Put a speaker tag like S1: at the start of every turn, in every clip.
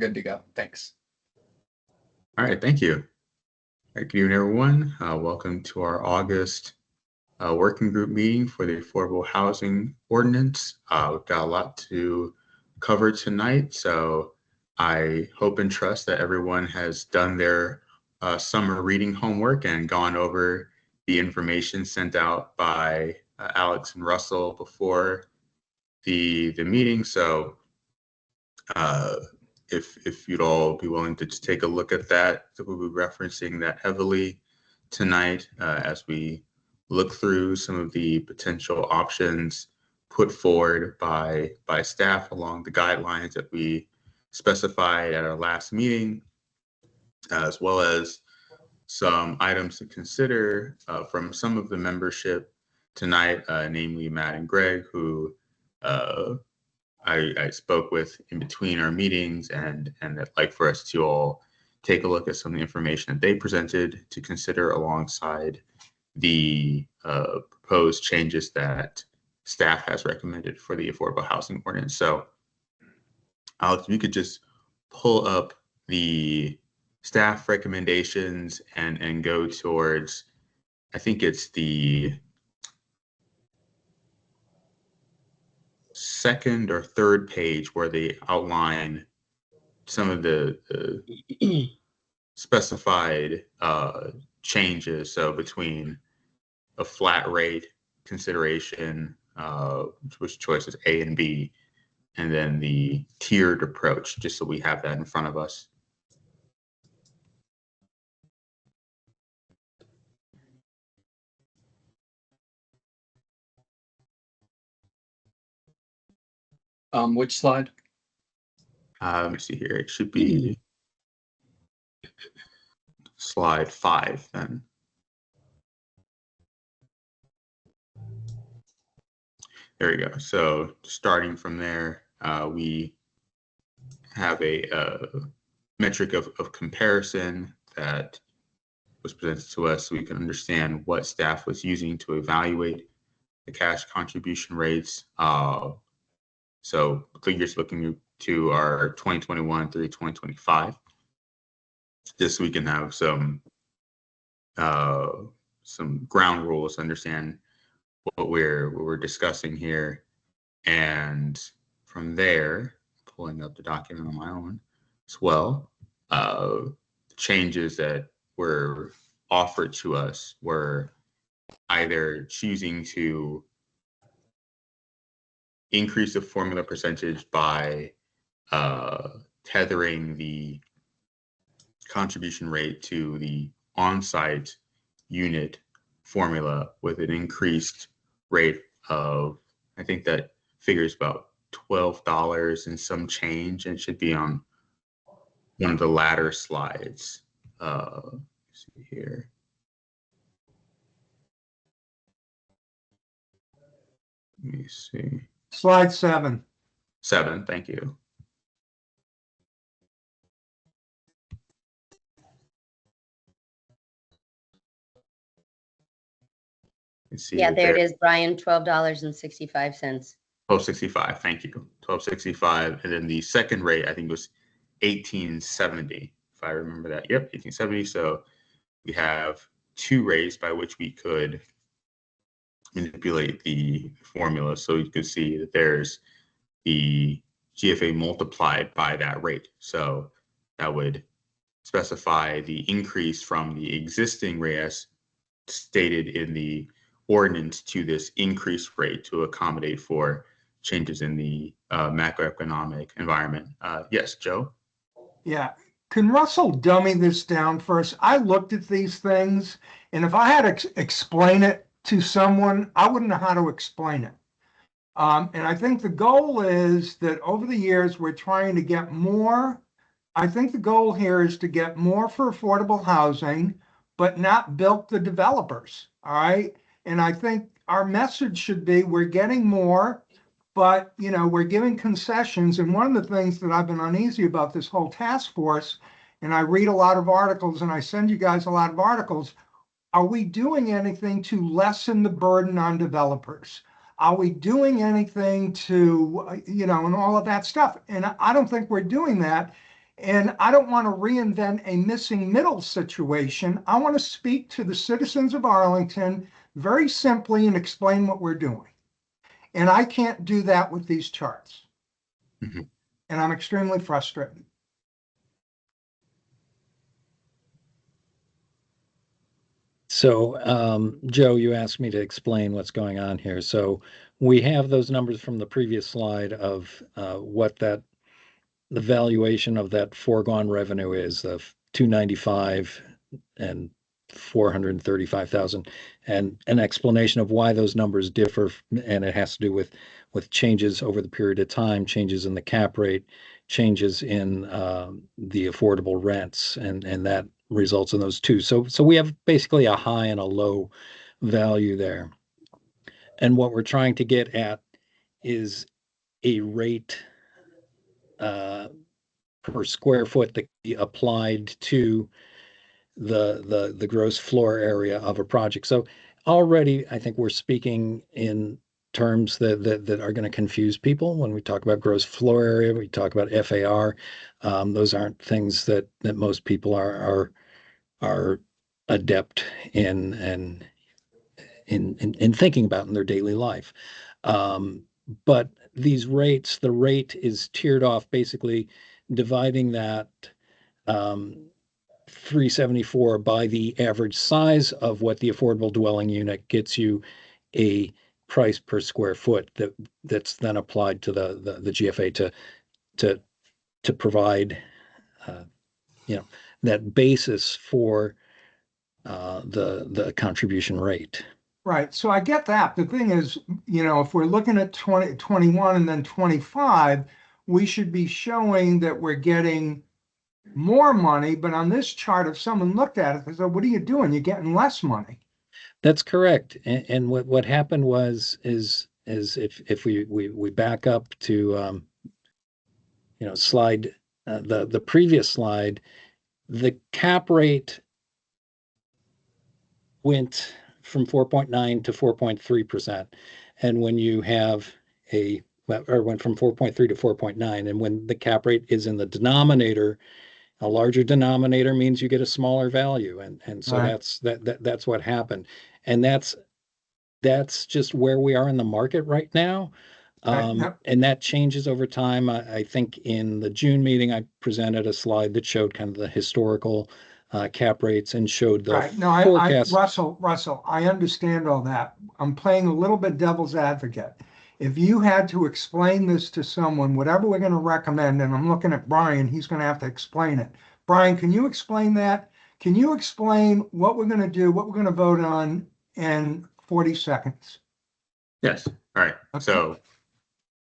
S1: Good to go. Thanks.
S2: All right, thank you. All right, good evening, everyone. Welcome to our August working group meeting for the Affordable Housing Ordinance. We've got a lot to cover tonight, so I hope and trust that everyone has done their summer reading homework and gone over the information sent out by Alex and Russell before the meeting. So if you'd all be willing to just take a look at that, so we'll be referencing that heavily tonight as we look through some of the potential options put forward by staff along the guidelines that we specified at our last meeting, as well as some items to consider from some of the membership tonight, namely Matt and Greg, who I spoke with in between our meetings, and I'd like for us to all take a look at some of the information that they presented to consider alongside the proposed changes that staff has recommended for the Affordable Housing Ordinance. So Alex, if you could just pull up the staff recommendations and go towards, I think it's the second or third page where they outline some of the specified changes. So between a flat rate consideration, which choices A and B, and then the tiered approach, just so we have that in front of us.
S1: Which slide?
S2: Let me see here. It should be slide 5 then. There we go. So starting from there, we have a metric of comparison that was presented to us so we can understand what staff was using to evaluate the cash contribution rates. So just looking to our 2021 through 2025, just so we can have some ground rules to understand what we're discussing here. And from there, pulling up the document on my own as well, the changes that were offered to us were either choosing to increase the formula percentage by tethering the contribution rate to the on-site unit formula with an increased rate of, I think that figures about $12 and some change, and should be on one of the latter slides. Let's see here. Let me see.
S3: Slide 7.
S2: 7, thank you.
S4: Yeah, there it is, Brian, $12.65.
S2: $12.65, thank you. $12.65, and then the second rate, I think, was $18.70, if I remember that. Yep, $18.70. So we have two rates by which we could manipulate the formula. So you can see that there's the GFA multiplied by that rate. So that would specify the increase from the existing rate as stated in the ordinance to this increased rate to accommodate for changes in the macroeconomic environment. Yes, Joe?
S3: Yeah. Can Russell dummy this down first? I looked at these things, and if I had to explain it to someone, I wouldn't know how to explain it. And I think the goal is that over the years, we're trying to get more. I think the goal here is to get more for affordable housing, but not bilk the developers, all right? And I think our message should be we're getting more, but we're giving concessions. And one of the things that I've been uneasy about this whole task force, and I read a lot of articles and I send you guys a lot of articles, are we doing anything to lessen the burden on developers? Are we doing anything to, and all of that stuff? And I don't think we're doing that. And I don't want to reinvent a missing middle situation. I want to speak to the citizens of Arlington very simply and explain what we're doing. And I can't do that with these charts.
S2: Mhm.
S3: And I'm extremely frustrated.
S5: So, Joe, you asked me to explain what's going on here. So we have those numbers from the previous slide of what the valuation of that foregone revenue is of 295 and 435,000, and an explanation of why those numbers differ. And it has to do with changes over the period of time, changes in the cap rate, changes in the affordable rents, and that results in those two. So we have basically a high and a low value there. And what we're trying to get at is a rate per square foot that be applied to the gross floor area of a project. So already I think we're speaking in terms that are going to confuse people when we talk about gross floor area, we talk about FAR. Those aren't things that most people are adept in thinking about in their daily life. But these rates, the rate is tiered off, basically dividing that 374 by the average size of what the affordable dwelling unit gets you a price per square foot that's then applied to the GFA to provide that basis for the contribution rate.
S3: Right. So I get that. The thing is, if we're looking at 2021 and then 25, we should be showing that we're getting more money. But on this chart, if someone looked at it, they said, what are you doing? You're getting less money.
S5: That's correct. And what happened is if we back up to slide the previous slide, the cap rate went from 4.9 to 4.3%. And when you have or went from 4.3 to 4.9, and when the cap rate is in the denominator, a larger denominator means you get a smaller value. And so
S3: Right.
S5: that's what happened. And that's just where we are in the market right now.
S3: Yep.
S5: And that changes over time. I think in the June meeting, I presented a slide that showed kind of the historical cap rates and showed the
S3: Right. No,
S5: forecast.
S3: Russell, I understand all that. I'm playing a little bit devil's advocate. If you had to explain this to someone, whatever we're going to recommend, and I'm looking at Brian, he's going to have to explain it. Brian, can you explain that? Can you explain what we're going to do, what we're going to vote on in 40 seconds?
S2: Yes. All right.
S3: Okay.
S2: So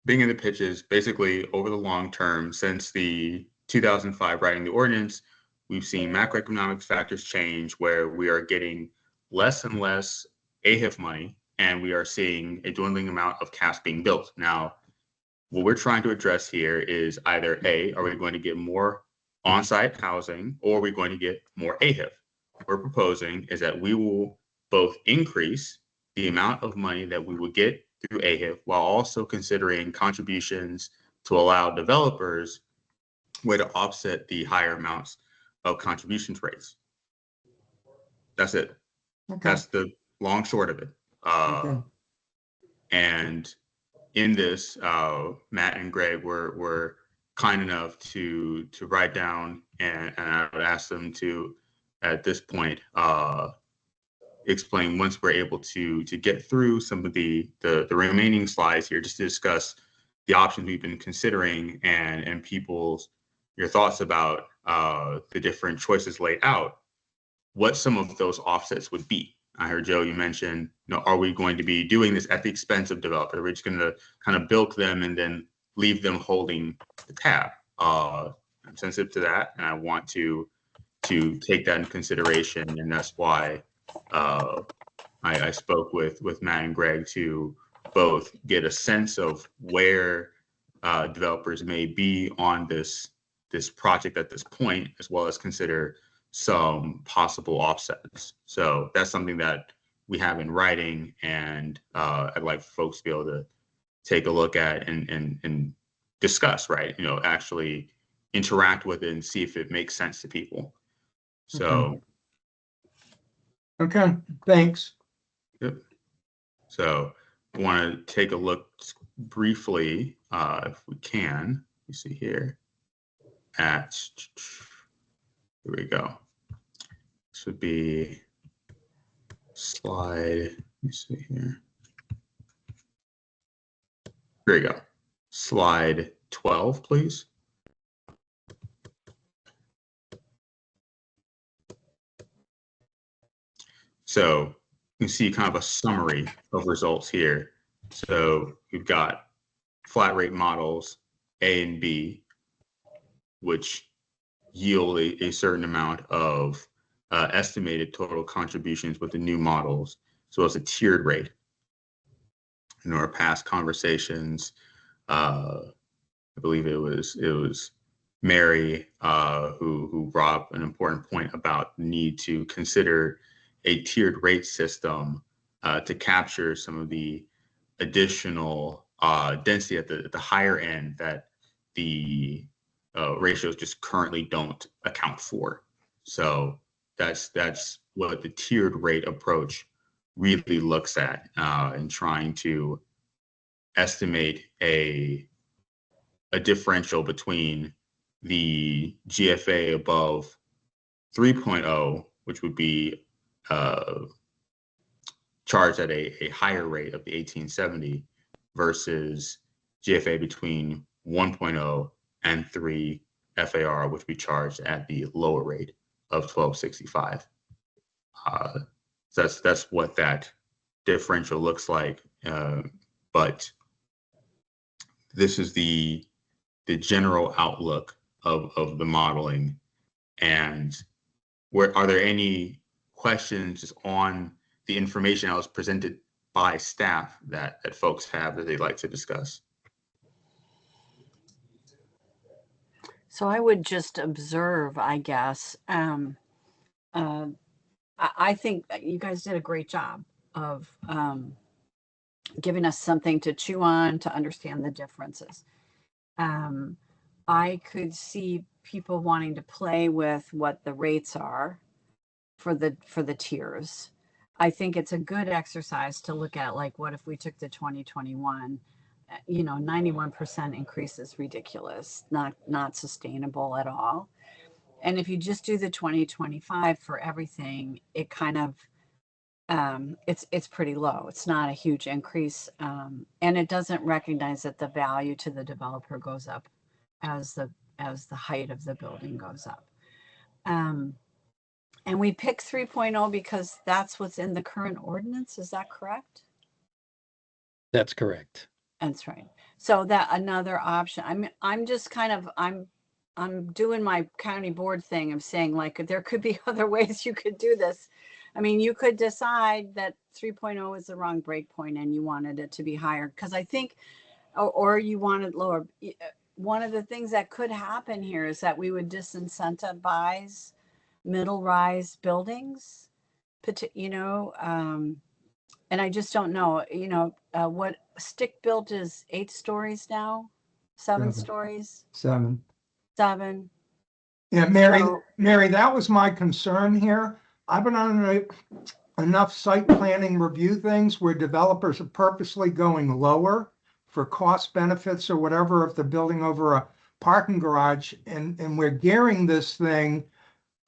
S2: being in the pitches, basically over the long term, since the 2005 writing the ordinance, we've seen macroeconomic factors change where we are getting less and less AHIF money, and we are seeing a dwindling amount of CAS being built. Now, what we're trying to address here is either A, are we going to get more on-site housing, or are we going to get more AHIF? What we're proposing is that we will both increase the amount of money that we will get through AHIF while also considering contributions to allow developers way to offset the higher amounts of contributions rates. That's it.
S3: Okay.
S2: That's the long short of it.
S3: Okay.
S2: And in this, Matt and Greg were kind enough to write down, and I would ask them to, at this point, explain once we're able to get through some of the remaining slides here, just to discuss the options we've been considering and your thoughts about the different choices laid out, what some of those offsets would be. I heard Joe, you mentioned, are we going to be doing this at the expense of developers? Are we just going to kind of bilk them and then leave them holding the tab? I'm sensitive to that, and I want to take that into consideration, and that's why I spoke with Matt and Greg to both get a sense of where developers may be on this project at this point, as well as consider some possible offsets. So that's something that we have in writing, and I'd like folks to be able to take a look at and discuss, right? Actually interact with it and see if it makes sense to people. So,
S3: Okay, thanks.
S2: yep. So I want to take a look briefly, if we can, you see here at, here we go. This would be slide, let me see here. Here you go. Slide 12, please. So you can see kind of a summary of results here. So we've got flat rate models A and B, which yield a certain amount of estimated total contributions with the new models, as well as a tiered rate. In our past conversations, I believe it was Mary who brought up an important point about the need to consider a tiered rate system to capture some of the additional density at the higher end that the ratios just currently don't account for. So that's what the tiered rate approach really looks at in trying to estimate a differential between the GFA above 3.0, which would be charged at a higher rate of the 1870 versus GFA between 1.0 and 3 FAR, which we charged at the lower rate of 1265. That's what that differential looks like. But this is the general outlook of the modeling. And are there any questions just on the information that was presented by staff that folks have that they'd like to discuss?
S6: So I would just observe, I guess. I think you guys did a great job of giving us something to chew on to understand the differences. I could see people wanting to play with what the rates are for the tiers. I think it's a good exercise to look at, like, what if we took the 2021, 91% increase is ridiculous, not sustainable at all. And if you just do the 2025 for everything, it kind of, it's pretty low. It's not a huge increase. And it doesn't recognize that the value to the developer goes up as the height of the building goes up. And we picked 3.0 because that's what's in the current ordinance. Is that correct?
S5: That's correct.
S6: That's right. So that another option. I'm just kind of, I'm doing my county board thing of saying, like, there could be other ways you could do this. I mean, you could decide that 3.0 is the wrong break point and you wanted it to be higher, because I think, or you wanted lower. One of the things that could happen here is that we would disincentivize middle rise buildings, and I just don't know, what stick built is 8 stories now, 7 stories,
S3: 7.
S6: 7.
S3: Yeah, Mary, that was my concern here. I've been on enough site planning review things where developers are purposely going lower for cost benefits or whatever if they're building over a parking garage, and we're gearing this thing.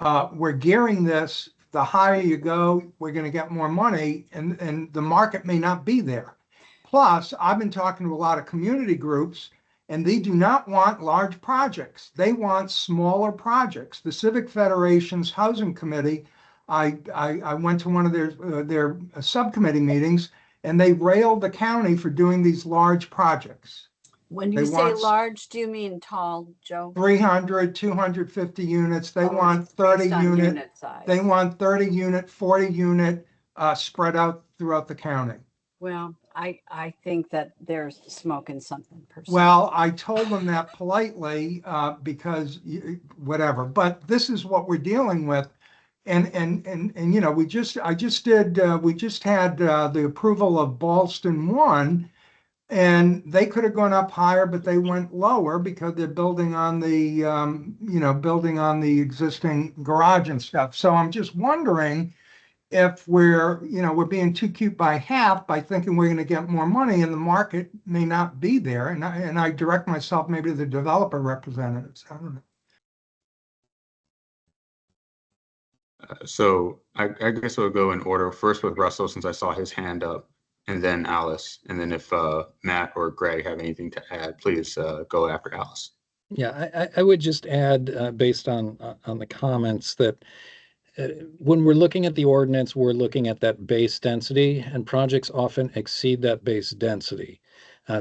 S3: The higher you go, we're going to get more money, and the market may not be there. Plus, I've been talking to a lot of community groups, and they do not want large projects. They want smaller projects. The Civic Federation's Housing Committee, I went to one of their subcommittee meetings, and they railed the county for doing these large projects.
S6: When you say large, do you mean tall, Joe?
S3: 300, 250 units. They want 30 unit. They want 30 unit, 40 unit spread out throughout the county.
S6: Well, I think that they're smoking something personally.
S3: Well, I told them that politely because whatever. But this is what we're dealing with, and we just had the approval of Ballston 1. And they could have gone up higher, but they went lower because they're building on the, building on the existing garage and stuff. So I'm just wondering if we're being too cute by half by thinking we're going to get more money and the market may not be there. And I direct myself maybe to the developer representatives. I don't know.
S2: So I guess we'll go in order first with Russell, since I saw his hand up, and then Alice. And then if Matt or Greg have anything to add, please go after Alice.
S5: Yeah, I would just add, based on the comments, that when we're looking at the ordinance, we're looking at that base density, and projects often exceed that base density.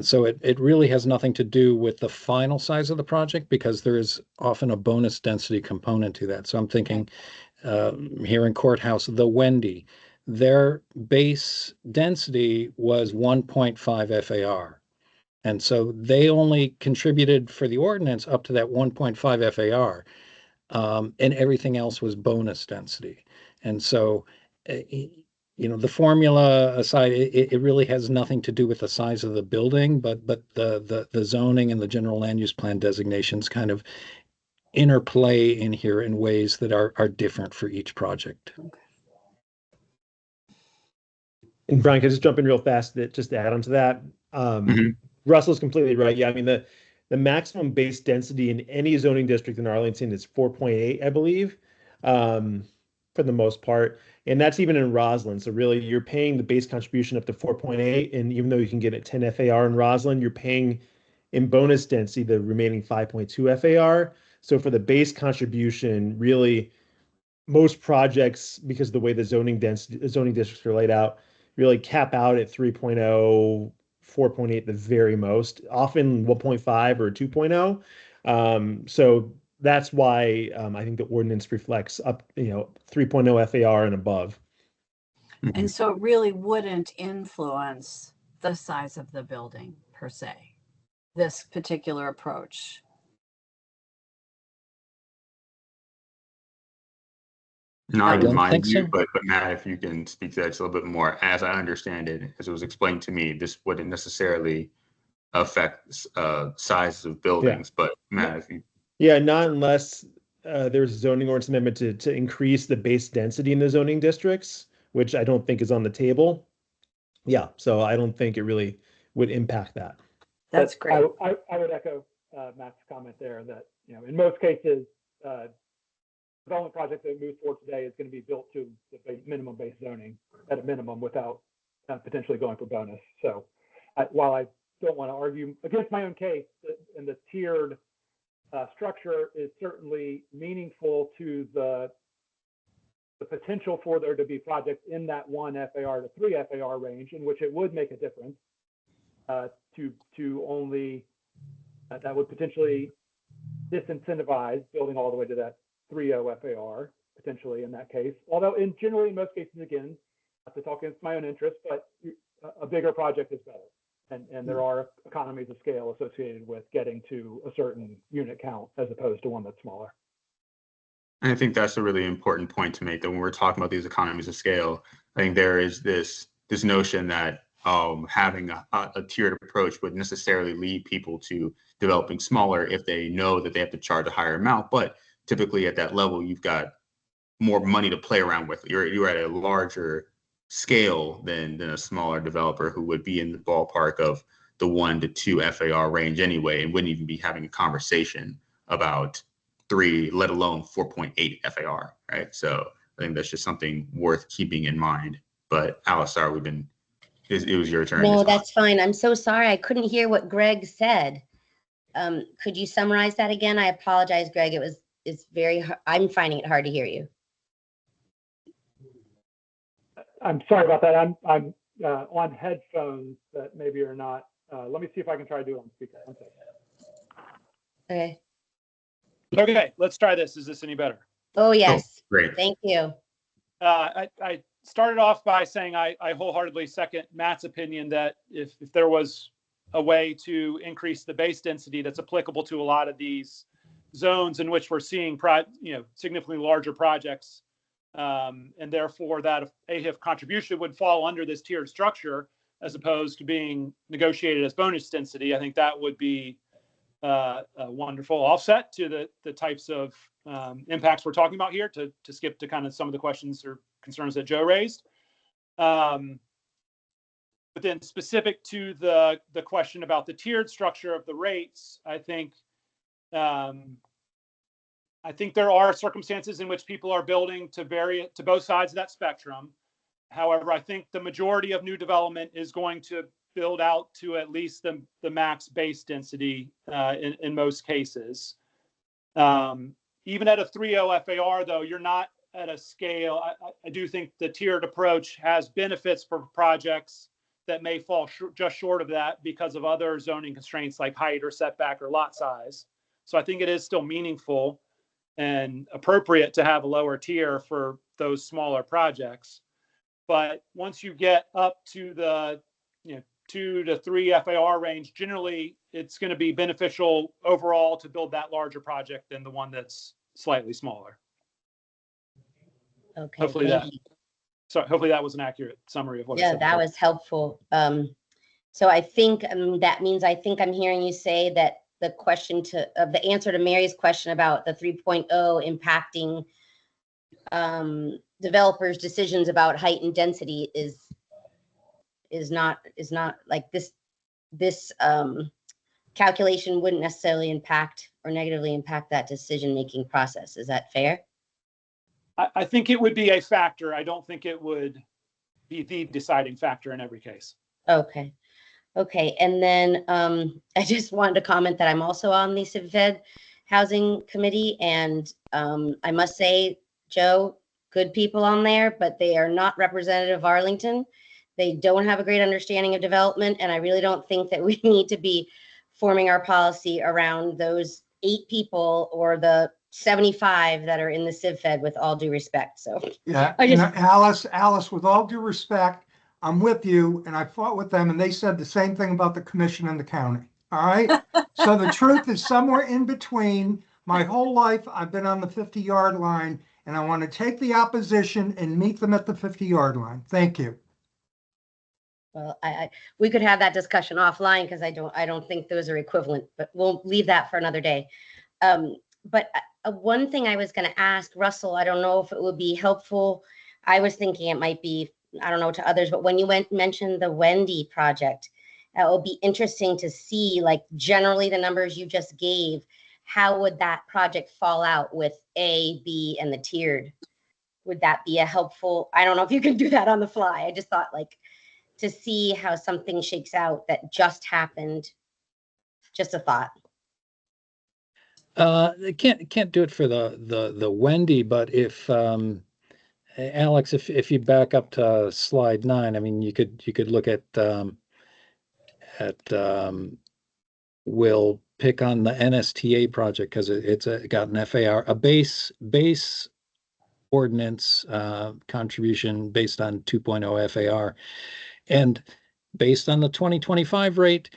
S5: So it really has nothing to do with the final size of the project, because there is often a bonus density component to that. So I'm thinking here in Courthouse, the Wendy, their base density was 1.5 FAR. And so they only contributed for the ordinance up to that 1.5 FAR, and everything else was bonus density. And so, the formula aside, it really has nothing to do with the size of the building, but the zoning and the general land use plan designations kind of interplay in here in ways that are different for each project.
S7: And Brian, can I just jump in real fast just to add on to that? Russell's completely right. Yeah, I mean, the maximum base density in any zoning district in Arlington is 4.8, I believe, for the most part. And that's even in Roslyn. So really, you're paying the base contribution up to 4.8. And even though you can get a 10 FAR in Roslyn, you're paying in bonus density the remaining 5.2 FAR. So for the base contribution, really, most projects, because of the way the zoning districts are laid out, really cap out at 3.0, 4.8 the very most, often 1.5 or 2.0. So that's why I think the ordinance reflects up, 3.0 FAR and above.
S6: And so it really wouldn't influence the size of the building per se, this particular approach.
S2: Not in my view,
S5: so.
S2: but Matt, if you can speak to that just a little bit more. As I understand it, as it was explained to me, this wouldn't necessarily affect sizes of buildings. But Matt, if you
S7: not unless there's a zoning ordinance amendment to increase the base density in the zoning districts, which I don't think is on the table. Yeah, so I don't think it really would impact that.
S6: That's great.
S8: I would echo Matt's comment there that, in most cases, development project that moves forward today is going to be built to the minimum base zoning at a minimum without potentially going for bonus. So while I don't want to argue against my own case, and the tiered structure is certainly meaningful to the potential for there to be projects in that 1 FAR to 3 FAR range, in which it would make a difference to only that would potentially disincentivize building all the way to that 3.0 FAR potentially in that case. Although in most cases, again, not to talk against my own interest, but a bigger project is better. And there are economies of scale associated with getting to a certain unit count as opposed to one that's smaller.
S2: I think that's a really important point to make, that when we're talking about these economies of scale, I think there is this notion that having a tiered approach would necessarily lead people to developing smaller if they know that they have to charge a higher amount. But typically at that level, you've got more money to play around with. You're at a larger scale than a smaller developer who would be in the ballpark of the 1 to 2 FAR range anyway, and wouldn't even be having a conversation about 3, let alone 4.8 FAR, right? So I think that's just something worth keeping in mind. But Alice, sorry, it was your turn.
S4: No, that's fine. I'm so sorry. I couldn't hear what Greg said. Could you summarize that again? I apologize, Greg. It's very hard. I'm finding it hard to hear you.
S8: I'm sorry about that. I'm on headphones that maybe are not. Let me see if I can try to do it on speaker. One second.
S4: Okay.
S9: Okay, let's try this. Is this any better?
S4: Oh, yes.
S2: Oh, great.
S4: Thank you.
S9: I started off by saying I wholeheartedly second Matt's opinion that if there was a way to increase the base density that's applicable to a lot of these zones in which we're seeing significantly larger projects, and therefore that AHIF contribution would fall under this tiered structure, as opposed to being negotiated as bonus density, I think that would be a wonderful offset to the types of impacts we're talking about here, to skip to kind of some of the questions or concerns that Joe raised. But then specific to the question about the tiered structure of the rates, I think there are circumstances in which people are building to both sides of that spectrum. However, I think the majority of new development is going to build out to at least the max base density in most cases. Even at a 3.0 FAR, though, you're not at a scale. I do think the tiered approach has benefits for projects that may fall just short of that because of other zoning constraints like height or setback or lot size. So I think it is still meaningful and appropriate to have a lower tier for those smaller projects. But once you get up to the 2 to 3 FAR range, generally it's going to be beneficial overall to build that larger project than the one that's slightly smaller.
S4: Okay.
S9: Hopefully that was an accurate summary of what I
S4: Yeah,
S9: said.
S4: that was helpful. So I think that means I'm hearing you say that the answer to Mary's question about the 3.0 impacting developers' decisions about height and density is not like this calculation wouldn't necessarily impact or negatively impact that decision-making process. Is that fair?
S9: I think it would be a factor. I don't think it would be the deciding factor in every case.
S4: Okay. And then I just wanted to comment that I'm also on the CivFed Housing Committee, and I must say, Joe, good people on there, but they are not representative of Arlington. They don't have a great understanding of development, and I really don't think that we need to be forming our policy around those 8 people or the 75 that are in the CivFed, with all due respect. So
S3: Yeah, Alice, with all due respect, I'm with you, and I fought with them, and they said the same thing about the commission and the county. All right. So the truth is somewhere in between. My whole life, I've been on the 50-yard line, and I want to take the opposition and meet them at the 50-yard line. Thank you.
S4: Well, we could have that discussion offline because I don't think those are equivalent, but we'll leave that for another day. But one thing I was going to ask Russell, I don't know if it would be helpful. I was thinking it might be, I don't know, to others, but when you mentioned the Wendy project, it will be interesting to see, like, generally the numbers you just gave, how would that project fall out with A, B, and the tiered? Would that be a helpful, I don't know if you can do that on the fly. I just thought, like, to see how something shakes out that just happened. Just a thought.
S5: Can't do it for the Wendy, but if Alex, if you back up to slide 9, I mean, you could look at we'll pick on the NSTA project because it's got an FAR, a base ordinance contribution based on 2.0 FAR, and based on the 2025 rate,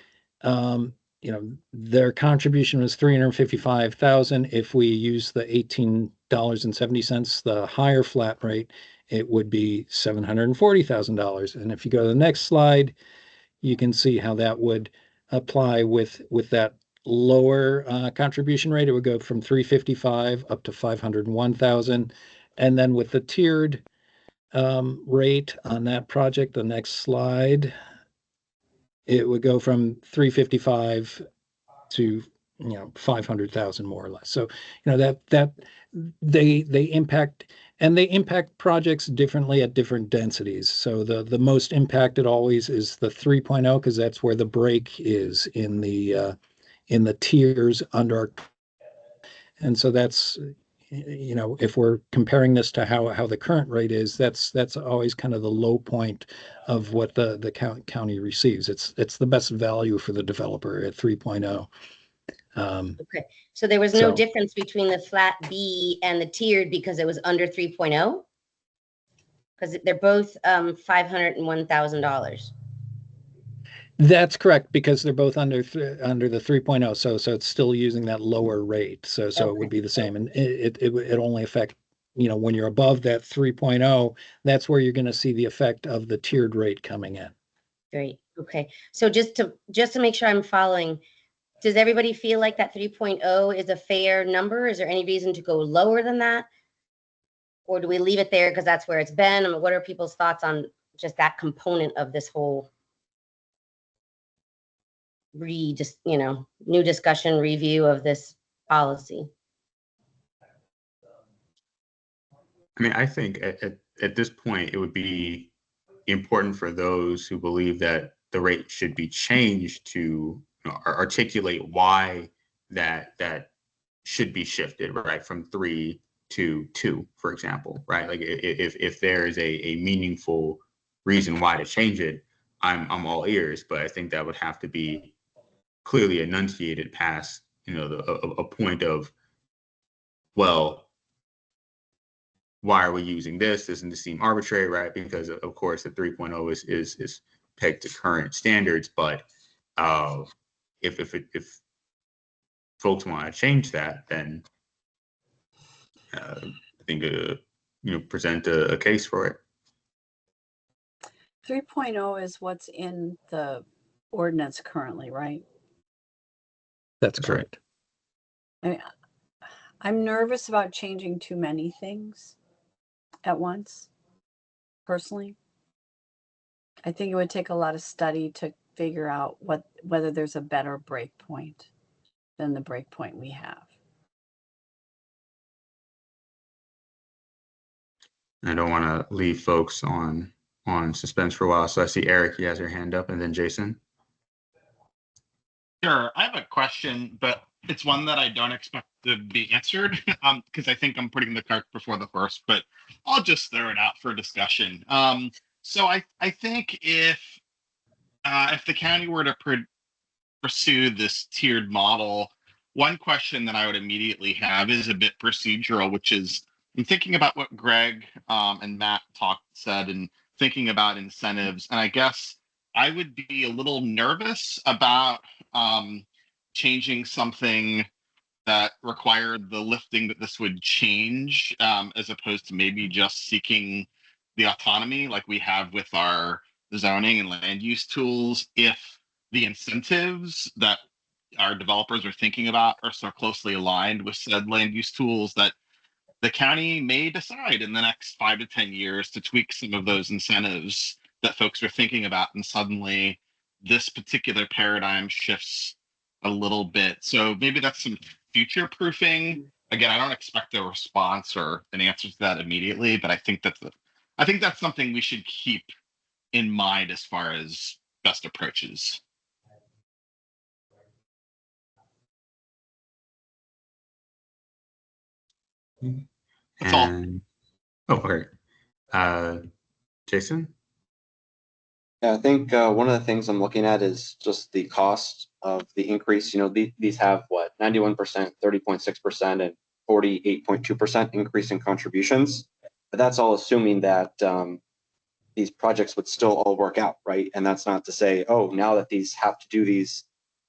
S5: their contribution was $355,000. If we use the $18.70, the higher flat rate, it would be $740,000. And if you go to the next slide, you can see how that would apply with that lower contribution rate. It would go from 355 up to 501,000. And then with the tiered rate on that project, the next slide, it would go from 355 to 500,000 more or less. So that they impact projects differently at different densities. So the most impacted always is the 3.0 because that's where the break is in the tiers under. And so that's if we're comparing this to how the current rate is, that's always kind of the low point of what the county receives. It's the best value for the developer at 3.0.
S4: Okay, so there was no difference between the flat B and the tiered because it was under 3.0? Because they're both $501,000.
S5: That's correct, because they're both under the 3.0. So it's still using that lower rate. So
S4: Okay.
S5: It would be the same, and it only affect when you're above that 3.0. That's where you're going to see the effect of the tiered rate coming in.
S4: Great. Okay. So just to make sure I'm following, does everybody feel like that 3.0 is a fair number? Is there any reason to go lower than that? Or do we leave it there because that's where it's been? I mean, what are people's thoughts on just that component of this whole new discussion review of this policy?
S2: I mean, I think at this point, it would be important for those who believe that the rate should be changed to articulate why that should be shifted, right, from 3 to 2, for example, right? Like if there is a meaningful reason why to change it, I'm all ears, but I think that would have to be clearly enunciated past, a point of, well, why are we using this? Doesn't this seem arbitrary, right? Because of course the 3.0 is pegged to current standards, but if folks want to change that, then I think present a case for it.
S6: 3.0 is what's in the ordinance currently, right?
S5: That's correct.
S6: I mean, I'm nervous about changing too many things at once, personally. I think it would take a lot of study to figure out whether there's a better break point than the break point we have.
S2: I don't want to leave folks on suspense for a while, so I see Eric, he has her hand up, and then Jason.
S10: Sure, I have a question, but it's one that I don't expect to be answered because I think I'm putting the cart before the horse, but I'll just throw it out for discussion. So I think if the county were to pursue this tiered model, one question that I would immediately have is a bit procedural, which is I'm thinking about what Greg and Matt said and thinking about incentives. And I guess I would be a little nervous about changing something that required the lifting that this would change, as opposed to maybe just seeking the autonomy like we have with our zoning and land use tools, if the incentives that our developers are thinking about are so closely aligned with said land use tools that the county may decide in the next 5 to 10 years to tweak some of those incentives that folks are thinking about, and suddenly this particular paradigm shifts a little bit. So maybe that's some future proofing. Again, I don't expect a response or an answer to that immediately, but I think that's something we should keep in mind as far as best approaches. That's all.
S2: Okay. Jason?
S11: Yeah, I think one of the things I'm looking at is just the cost of the increase. These have what, 91%, 30.6%, and 48.2% increase in contributions. But that's all assuming that these projects would still all work out, right? And that's not to say, oh, now that these have to do these,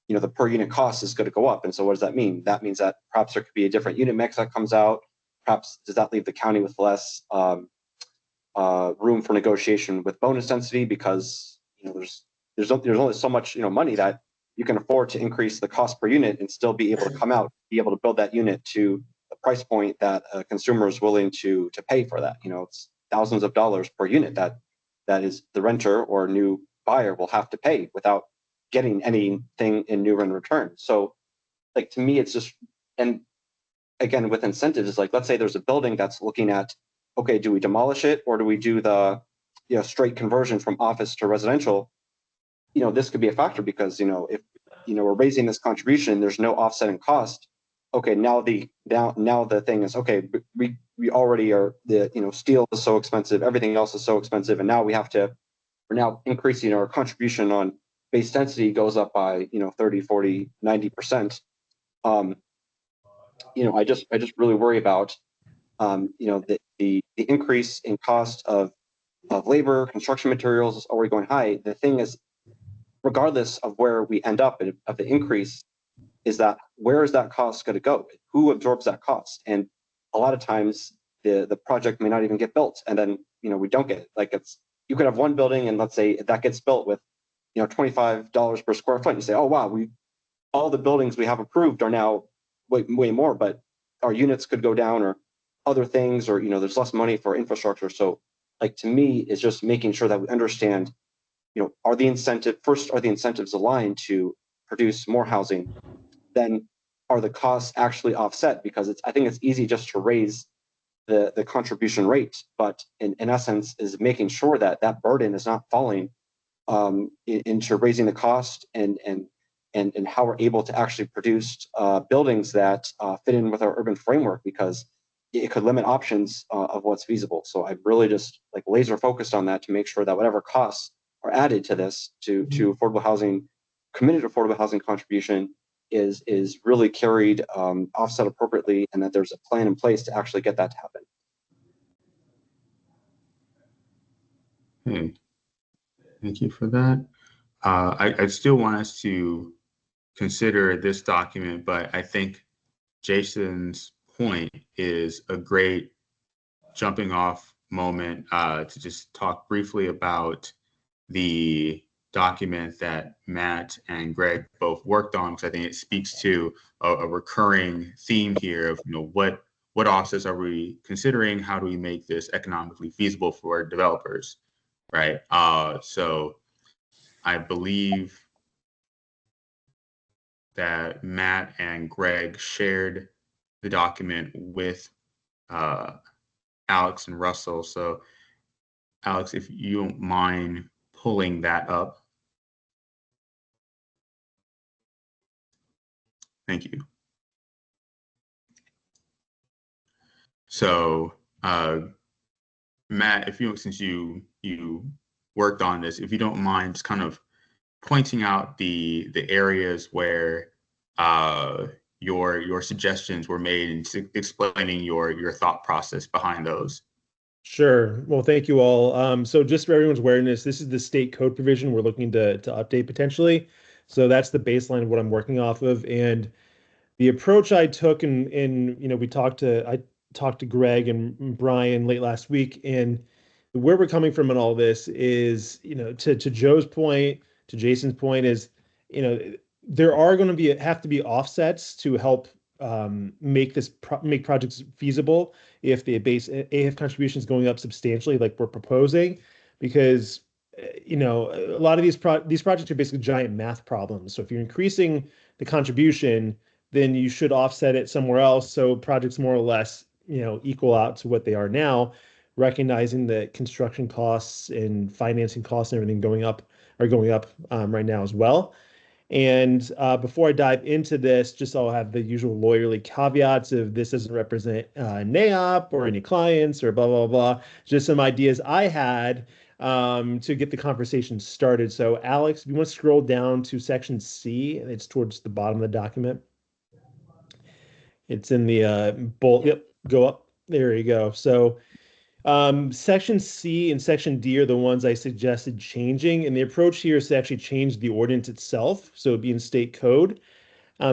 S11: the per unit cost is going to go up. And so what does that mean? That means that perhaps there could be a different unit mix that comes out. Perhaps does that leave the county with less room for negotiation with bonus density, because there's only so much money that you can afford to increase the cost per unit and still be able to come out, be able to build that unit to the price point that a consumer is willing to pay for that. It's thousands of dollars per unit that is the renter or new buyer will have to pay without getting anything in new in return. So like, to me, it's just, and again, with incentives, it's like, let's say there's a building that's looking at, okay, do we demolish it or do we do the straight conversion from office to residential? This could be a factor because if we're raising this contribution, there's no offsetting cost. Okay, now the thing is, okay, we already are, steel is so expensive, everything else is so expensive, and now we're now increasing our contribution on base density goes up by 30, 40, 90%. I just really worry about the increase in cost of labor, construction materials is already going high. The thing is, regardless of where we end up of the increase, is that where is that cost going to go? Who absorbs that cost? And a lot of times the project may not even get built, and then we don't get it. Like, you could have one building, and let's say that gets built with $25 per square foot. You say, oh wow, all the buildings we have approved are now way more, but our units could go down or other things, or there's less money for infrastructure. So like, to me, it's just making sure that we understand, are the incentives aligned to produce more housing? Then are the costs actually offset? Because I think it's easy just to raise the contribution rate, but in essence is making sure that that burden is not falling into raising the cost and how we're able to actually produce buildings that fit in with our urban framework, because it could limit options of what's feasible. So I really just like laser focused on that to make sure that whatever costs are added to this to affordable housing, committed affordable housing contribution is really carried, offset appropriately, and that there's a plan in place to actually get that to happen.
S2: Okay, thank you for that. I still want us to consider this document, but I think Jason's point is a great jumping off moment to just talk briefly about the document that Matt and Greg both worked on, because I think it speaks to a recurring theme here of what offsets are we considering? How do we make this economically feasible for developers, right? So I believe that Matt and Greg shared the document with Alex and Russell. So Alex, if you don't mind pulling that up. Thank you. So Matt, since you worked on this, if you don't mind just kind of pointing out the areas where your suggestions were made and explaining your thought process behind those.
S7: Sure. Well, thank you all. So just for everyone's awareness, this is the state code provision we're looking to update potentially. So that's the baseline of what I'm working off of. And the approach I took I talked to Greg and Brian late last week, and where we're coming from in all this is, to Joe's point, to Jason's point is, there are going to have to be offsets to help make projects feasible if the base AF contribution is going up substantially, like we're proposing, because a lot of these projects are basically giant math problems. So if you're increasing the contribution, then you should offset it somewhere else, so projects more or less equal out to what they are now, recognizing that construction costs and financing costs and everything are going up right now as well. And before I dive into this, just I'll have the usual lawyerly caveats of this doesn't represent NAIOP or any clients or blah, blah, blah. Just some ideas I had to get the conversation started. So Alex, if you want to scroll down to section C, it's towards the bottom of the document. It's in the bold. Yep, go up. There you go. So section C and section D are the ones I suggested changing, and the approach here is to actually change the ordinance itself, so it'd be in state code.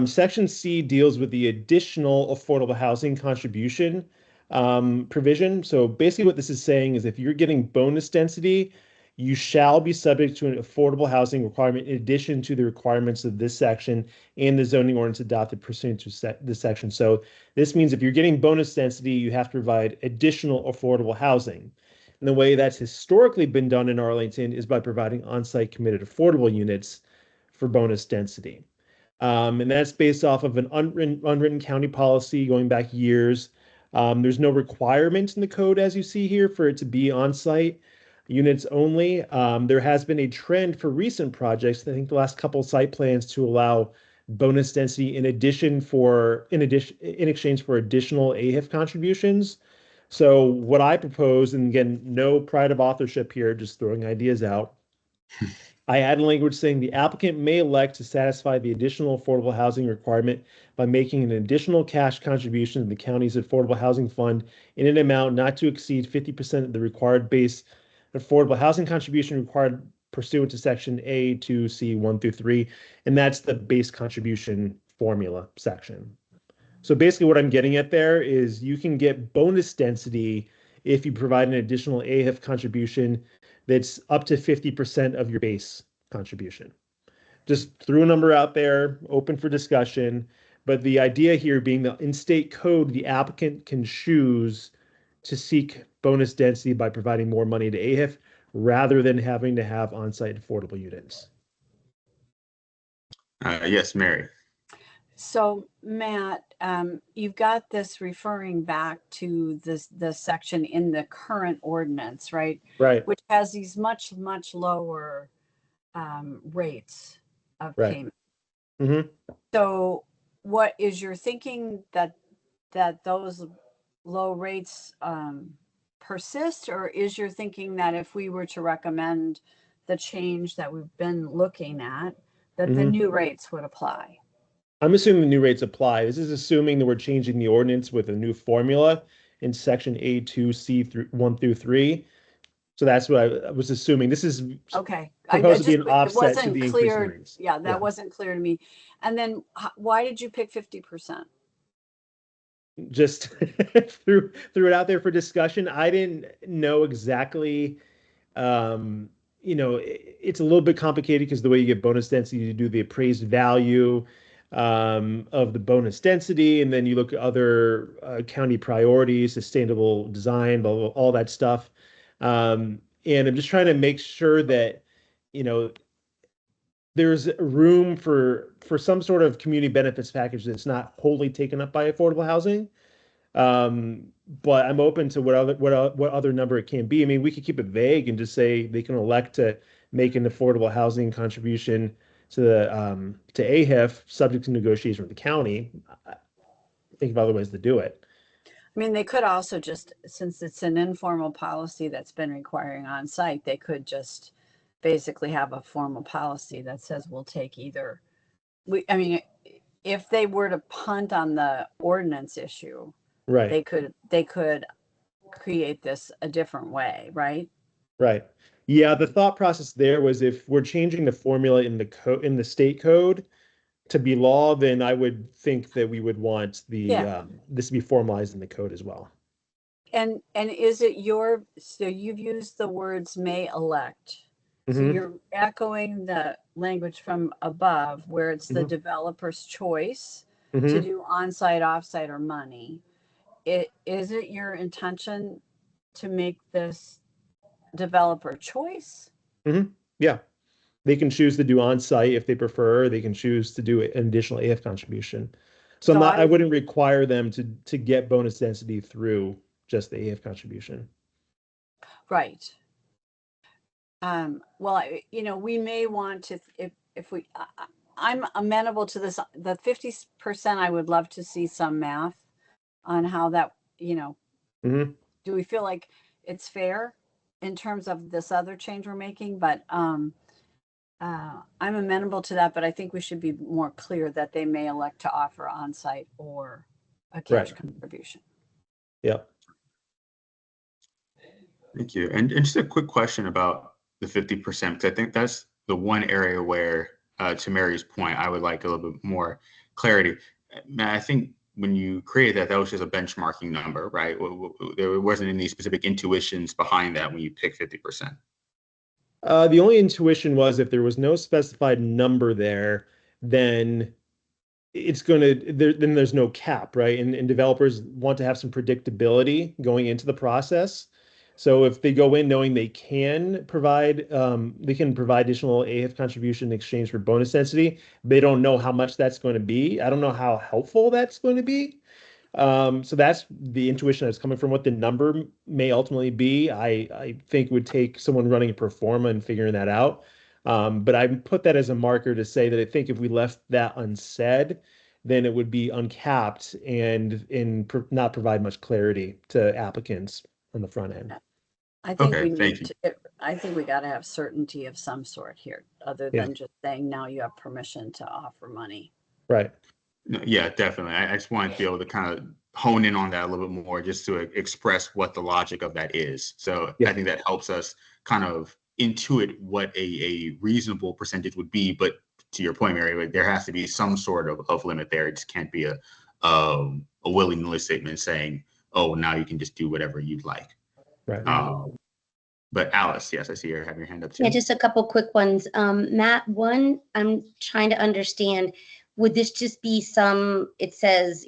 S7: Section C deals with the additional affordable housing contribution provision. So basically what this is saying is if you're getting bonus density, you shall be subject to an affordable housing requirement in addition to the requirements of this section and the zoning ordinance adopted pursuant to this section. So this means if you're getting bonus density, you have to provide additional affordable housing. And the way that's historically been done in Arlington is by providing on-site committed affordable units for bonus density. And that's based off of an unwritten county policy going back years. There's no requirement in the code, as you see here, for it to be on-site units only. There has been a trend for recent projects, I think the last couple site plans, to allow bonus density in exchange for additional AHIF contributions. So what I propose, and again, no pride of authorship here, just throwing ideas out. I add language saying the applicant may elect to satisfy the additional affordable housing requirement by making an additional cash contribution to the county's affordable housing fund in an amount not to exceed 50% of the required base affordable housing contribution required pursuant to section A, 2, C, 1 through 3. And that's the base contribution formula section. So basically what I'm getting at there is you can get bonus density if you provide an additional AHIF contribution that's up to 50% of your base contribution. Just threw a number out there, open for discussion. But the idea here being that in state code, the applicant can choose to seek bonus density by providing more money to AHIF rather than having to have on-site affordable units.
S2: Yes, Mary.
S6: So Matt, you've got this referring back to the section in the current ordinance, right?
S7: Right.
S6: Which has these much lower rates of
S7: Right.
S6: payment.
S7: Mm-hmm.
S6: So what is your thinking that those low rates persist, or is your thinking that if we were to recommend the change that we've been looking at, that the new rates would apply?
S7: I'm assuming the new rates apply. This is assuming that we're changing the ordinance with a new formula in section A2C through 1 through 3. So that's what I was assuming. This is
S6: okay.
S7: supposed to be an
S6: It
S7: offset to
S6: wasn't
S7: the increase in
S6: clear.
S7: rates.
S6: Yeah, that wasn't clear to me. And then why did you pick 50%?
S7: Just threw it out there for discussion. I didn't know exactly. It's a little bit complicated because the way you get bonus density, you do the appraised value of the bonus density, and then you look at other county priorities, sustainable design, blah, blah, all that stuff. And I'm just trying to make sure that, there's room for some sort of community benefits package that's not wholly taken up by affordable housing. But I'm open to what other number it can be. I mean, we could keep it vague and just say they can elect to make an affordable housing contribution to the to AHIF subject to negotiation with the county. Think of other ways to do it.
S6: I mean, they could also just, since it's an informal policy that's been requiring on site, they could just basically have a formal policy that says we'll take either. I mean, if they were to punt on the ordinance issue,
S7: right,
S6: they could create this a different way, right?
S7: Right. Yeah, the thought process there was if we're changing the formula in the state code to be law, then I would think that we would want this to be formalized in the code as well.
S6: And is it so you've used the words may elect. So you're echoing the language from above where it's the developer's choice to do on-site, off-site, or money. Is it your intention to make this developer choice?
S7: Yeah. They can choose to do on-site if they prefer. They can choose to do an additional AF contribution. So I wouldn't require them to get bonus density through just the AF contribution.
S6: Right. Well, we may want to, if we, I'm amenable to this, the 50%, I would love to see some math on how that, do we feel like it's fair in terms of this other change we're making? But I'm amenable to that, but I think we should be more clear that they may elect to offer on-site or a cash contribution.
S7: Yep.
S2: Thank you. And just a quick question about the 50%, because I think that's the one area where, to Mary's point, I would like a little bit more clarity. I think when you created that was just a benchmarking number, right? There wasn't any specific intuitions behind that when you picked 50%.
S7: The only intuition was if there was no specified number there, then then there's no cap, right? And developers want to have some predictability going into the process. So if they go in knowing they can provide additional AF contribution in exchange for bonus density, they don't know how much that's going to be. I don't know how helpful that's going to be. So that's the intuition that's coming from what the number may ultimately be. I think it would take someone running a pro forma and figuring that out. But I put that as a marker to say that I think if we left that unsaid, then it would be uncapped and not provide much clarity to applicants on the front end.
S6: I think I think we got to have certainty of some sort here, other than just saying now you have permission to offer money.
S7: Right.
S2: No, yeah, definitely. I just wanted to be able to kind of hone in on that a little bit more, just to express what the logic of that is. So I think that helps us kind of intuit what a reasonable percentage would be. But to your point, Mary, like, there has to be some sort of limit there. It just can't be a willy-nilly statement saying, oh, now you can just do whatever you'd like.
S7: Right.
S2: But Alice, yes, I see you have your hand up too.
S4: Yeah, just a couple quick ones. Matt, one, I'm trying to understand, would this just be it says,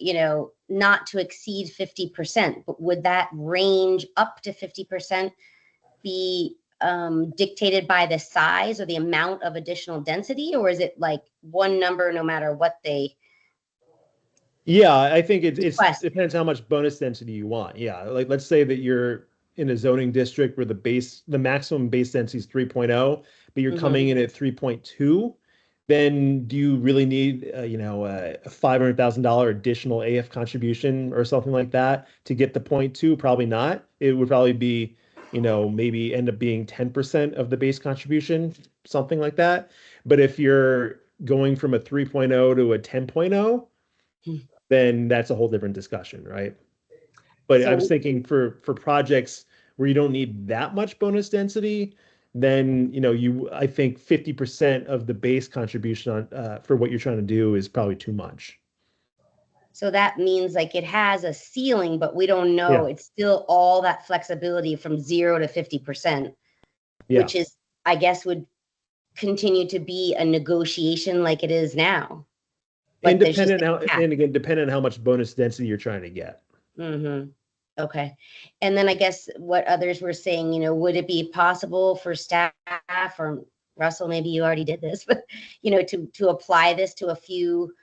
S4: not to exceed 50%, but would that range up to 50% be dictated by the size or the amount of additional density, or is it like one number no matter what they?
S7: Yeah, I think it
S4: Request.
S7: depends how much bonus density you want. Yeah, like let's say that you're in a zoning district where the maximum base density is 3.0, but you're coming in at 3.2, then do you really need a $500,000 additional AF contribution or something like that to get the 0.2? Probably not. It would probably be, maybe end up being 10% of the base contribution, something like that. But if you're going from a 3.0 to a 10.0, then that's a whole different discussion, right? But I was thinking for projects where you don't need that much bonus density, then I think 50% of the base contribution for what you're trying to do is probably too much.
S4: So that means like it has a ceiling, but we don't know.
S7: Yeah.
S4: It's still all that flexibility from 0 to 50%,
S7: Yeah.
S4: which is, I guess, would continue to be a negotiation like it is now. But
S7: And depending on how much bonus density you're trying to get.
S4: Okay. And then I guess what others were saying, would it be possible for staff, or Russell, maybe you already did this, but, to apply this to a few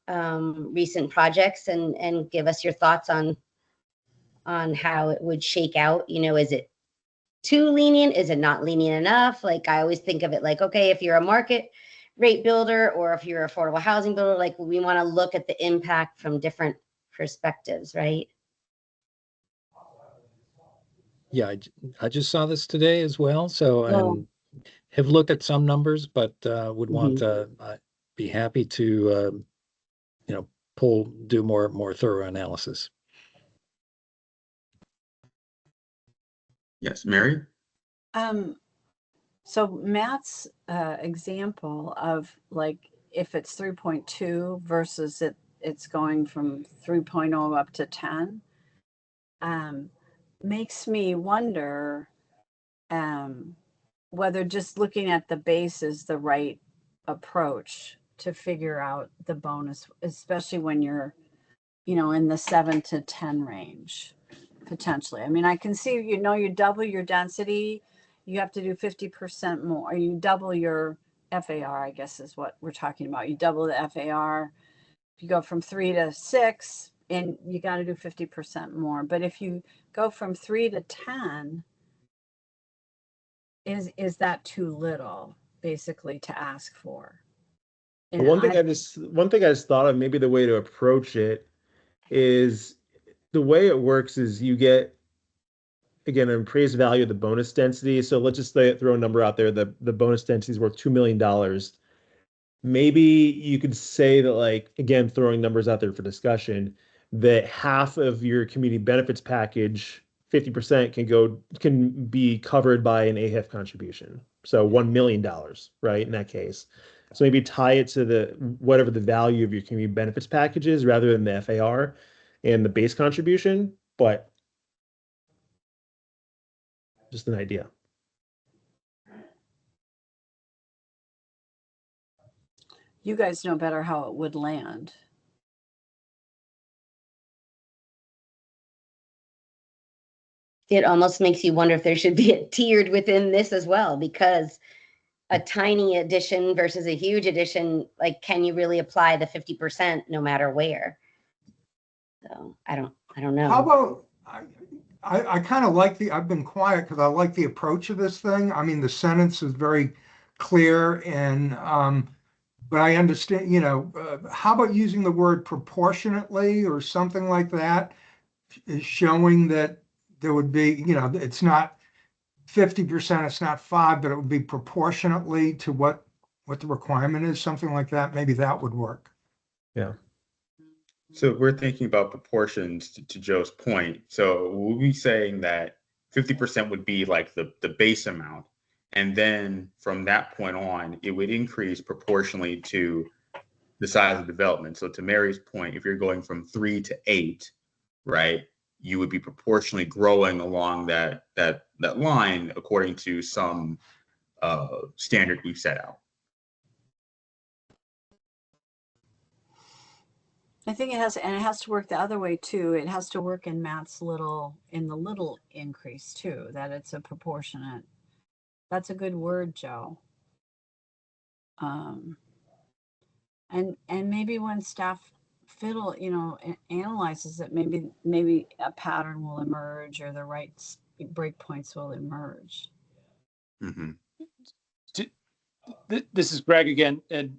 S4: recent projects and give us your thoughts on how it would shake out? Is it too lenient? Is it not lenient enough? Like, I always think of it like, okay, if you're a market rate builder or if you're affordable housing builder, like, we want to look at the impact from different perspectives, right?
S5: Yeah, I just saw this today as well. So, and have looked at some numbers, but would want to be happy to, do more thorough analysis.
S2: Yes, Mary?
S6: So Matt's example of like if it's 3.2 versus it's going from 3.0 up to 10, makes me wonder whether just looking at the base is the right approach to figure out the bonus, especially when you're, in the 7 to 10 range, potentially. I mean, I can see, you double your density, you have to do 50% more. You double your FAR, I guess is what we're talking about. You double the FAR. If you go from 3 to 6, and you got to do 50% more. But if you go from 3 to 10, is that too little, basically, to ask for? And
S7: One thing I just thought of, maybe the way to approach it is, the way it works is you get, again, an appraised value of the bonus density. So let's just throw a number out there. The bonus density is worth $2 million. Maybe you could say that, like, again, throwing numbers out there for discussion, that half of your community benefits package, 50% can be covered by an AHIF contribution. So $1 million, right, in that case. So maybe tie it to whatever the value of your community benefits package is, rather than the FAR and the base contribution. But just an idea.
S6: you guys know better how it would land.
S4: It almost makes you wonder if there should be a tiered within this as well, because a tiny addition versus a huge addition, like, can you really apply the 50% no matter where? So I don't know.
S3: How about, I kind of like I've been quiet because I like the approach of this thing. I mean, the sentence is very clear, and but I understand, how about using the word proportionately or something like that, showing that there would be, it's not 50%, it's not 5, but it would be proportionately to what the requirement is, something like that. Maybe that would work.
S7: Yeah.
S2: So we're thinking about proportions to Joe's point. So we'll be saying that 50% would be like the base amount. And then from that point on, it would increase proportionally to the size of development. So to Mary's point, if you're going from 3 to 8, right, you would be proportionally growing along that line according to some standard we've set out.
S6: I think it has to work the other way too. It has to work in Matt's little increase too, that it's a proportionate. That's a good word, Joe. And maybe when staff analyzes it, maybe a pattern will emerge or the right breakpoints will emerge.
S2: Mm-hmm.
S9: This is Greg again, and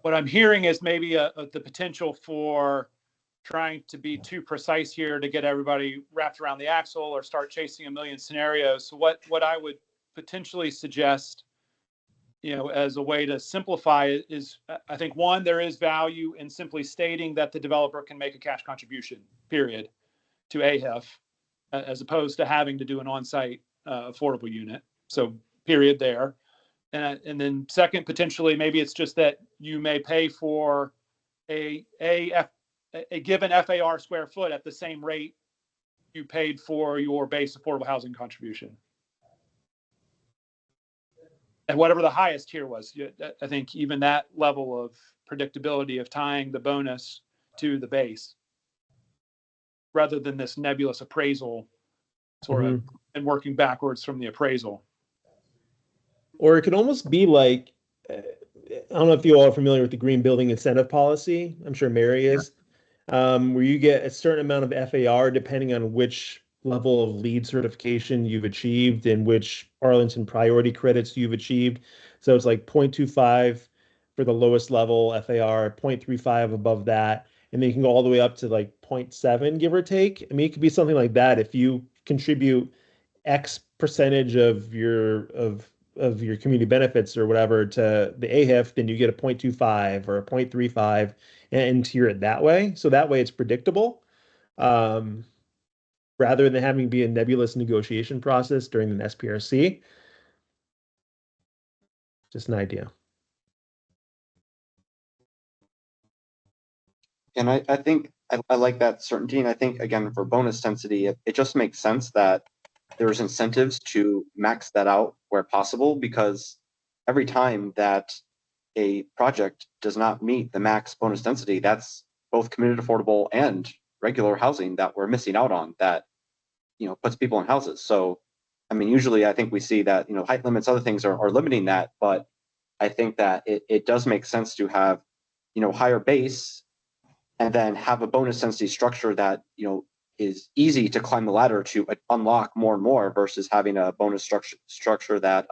S9: what I'm hearing is maybe the potential for trying to be too precise here to get everybody wrapped around the axle or start chasing a million scenarios. So what I would potentially suggest, as a way to simplify it is, I think, one, there is value in simply stating that the developer can make a cash contribution, period, to AHIF, as opposed to having to do an on-site affordable unit. So period there. And then second, potentially, maybe it's just that you may pay for a given FAR square foot at the same rate you paid for your base affordable housing contribution. And whatever the highest tier was, I think even that level of predictability of tying the bonus to the base, rather than this nebulous appraisal sort of, and working backwards from the appraisal.
S7: Or it could almost be like, I don't know if you all are familiar with the green building incentive policy. I'm sure Mary is, where you get a certain amount of FAR depending on which level of LEED certification you've achieved and which Arlington priority credits you've achieved. So it's like 0.25 for the lowest level FAR, 0.35 above that, and then you can go all the way up to like 0.7, give or take. I mean, it could be something like that. If you contribute X percentage of your community benefits or whatever to the AHIF, then you get a 0.25 or a 0.35 and tier it that way. So that way it's predictable, rather than having to be a nebulous negotiation process during an SPRC. Just an idea.
S11: And I think I like that certainty. And I think, again, for bonus density, it just makes sense that there's incentives to max that out where possible, because every time that a project does not meet the max bonus density, that's both community affordable and regular housing that we're missing out on, that puts people in houses. So I mean, usually I think we see that height limits, other things are limiting that, but I think that it does make sense to have higher base and then have a bonus density structure that is easy to climb the ladder to unlock more and more, versus having a bonus structure that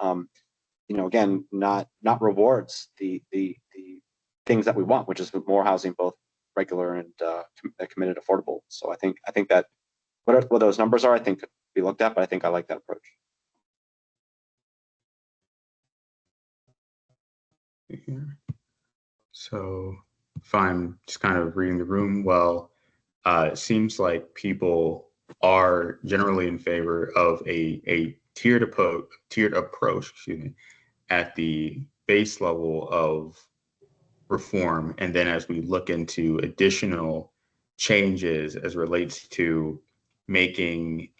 S11: again not rewards the things that we want, which is more housing, both regular and committed affordable. So I think that what those numbers are, I think could be looked at, but I think I like that approach.
S2: So if I'm just kind of reading the room well, it seems like people are generally in favor of a tiered approach, at the base level of reform, and then as we look into additional changes as relates to making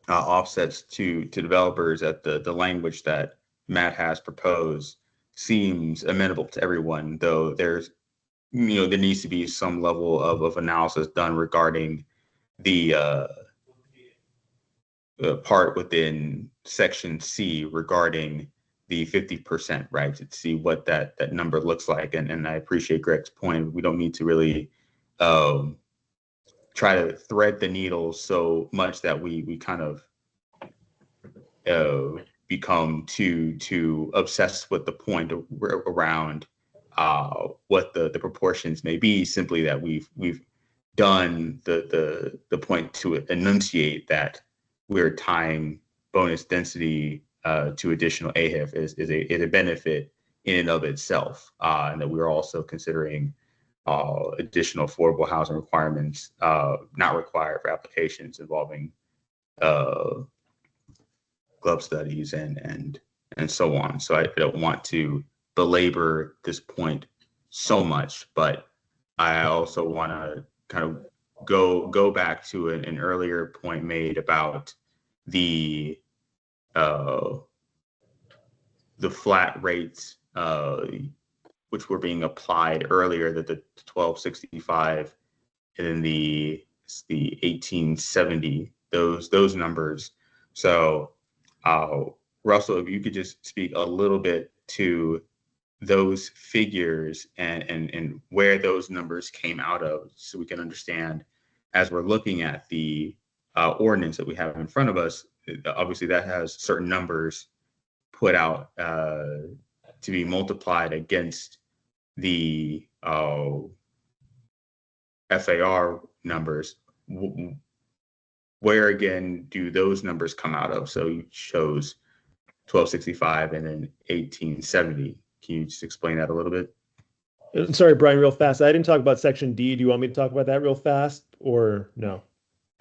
S2: offsets to developers, at the language that Matt has proposed seems amenable to everyone, though there's there needs to be some level of analysis done regarding the part within section C regarding the 50%, right, to see what that number looks like. And I appreciate Greg's point. We don't need to really try to thread the needle so much that we kind of become too obsessed with the point around what the proportions may be. Simply that we've done the point to enunciate that we're tying bonus density to additional AHIF is a benefit in and of itself, and that we're also considering additional affordable housing requirements not required for applications involving glove studies and so on. So I don't want to belabor this point so much, but I also want to kind of go back to an earlier point made about the flat rates which were being applied earlier, that the 1265 and then the 1870, those numbers. So Russell, if you could just speak a little bit to those figures and where those numbers came out of, so we can understand as we're looking at the ordinance that we have in front of us. Obviously, that has certain numbers put out to be multiplied against the FAR numbers. Where again do those numbers come out of? So it shows 1265 and then 1870. Can you just explain that a little bit?
S7: Sorry, Brian, real fast. I didn't talk about section D. Do you want me to talk about that real fast or no?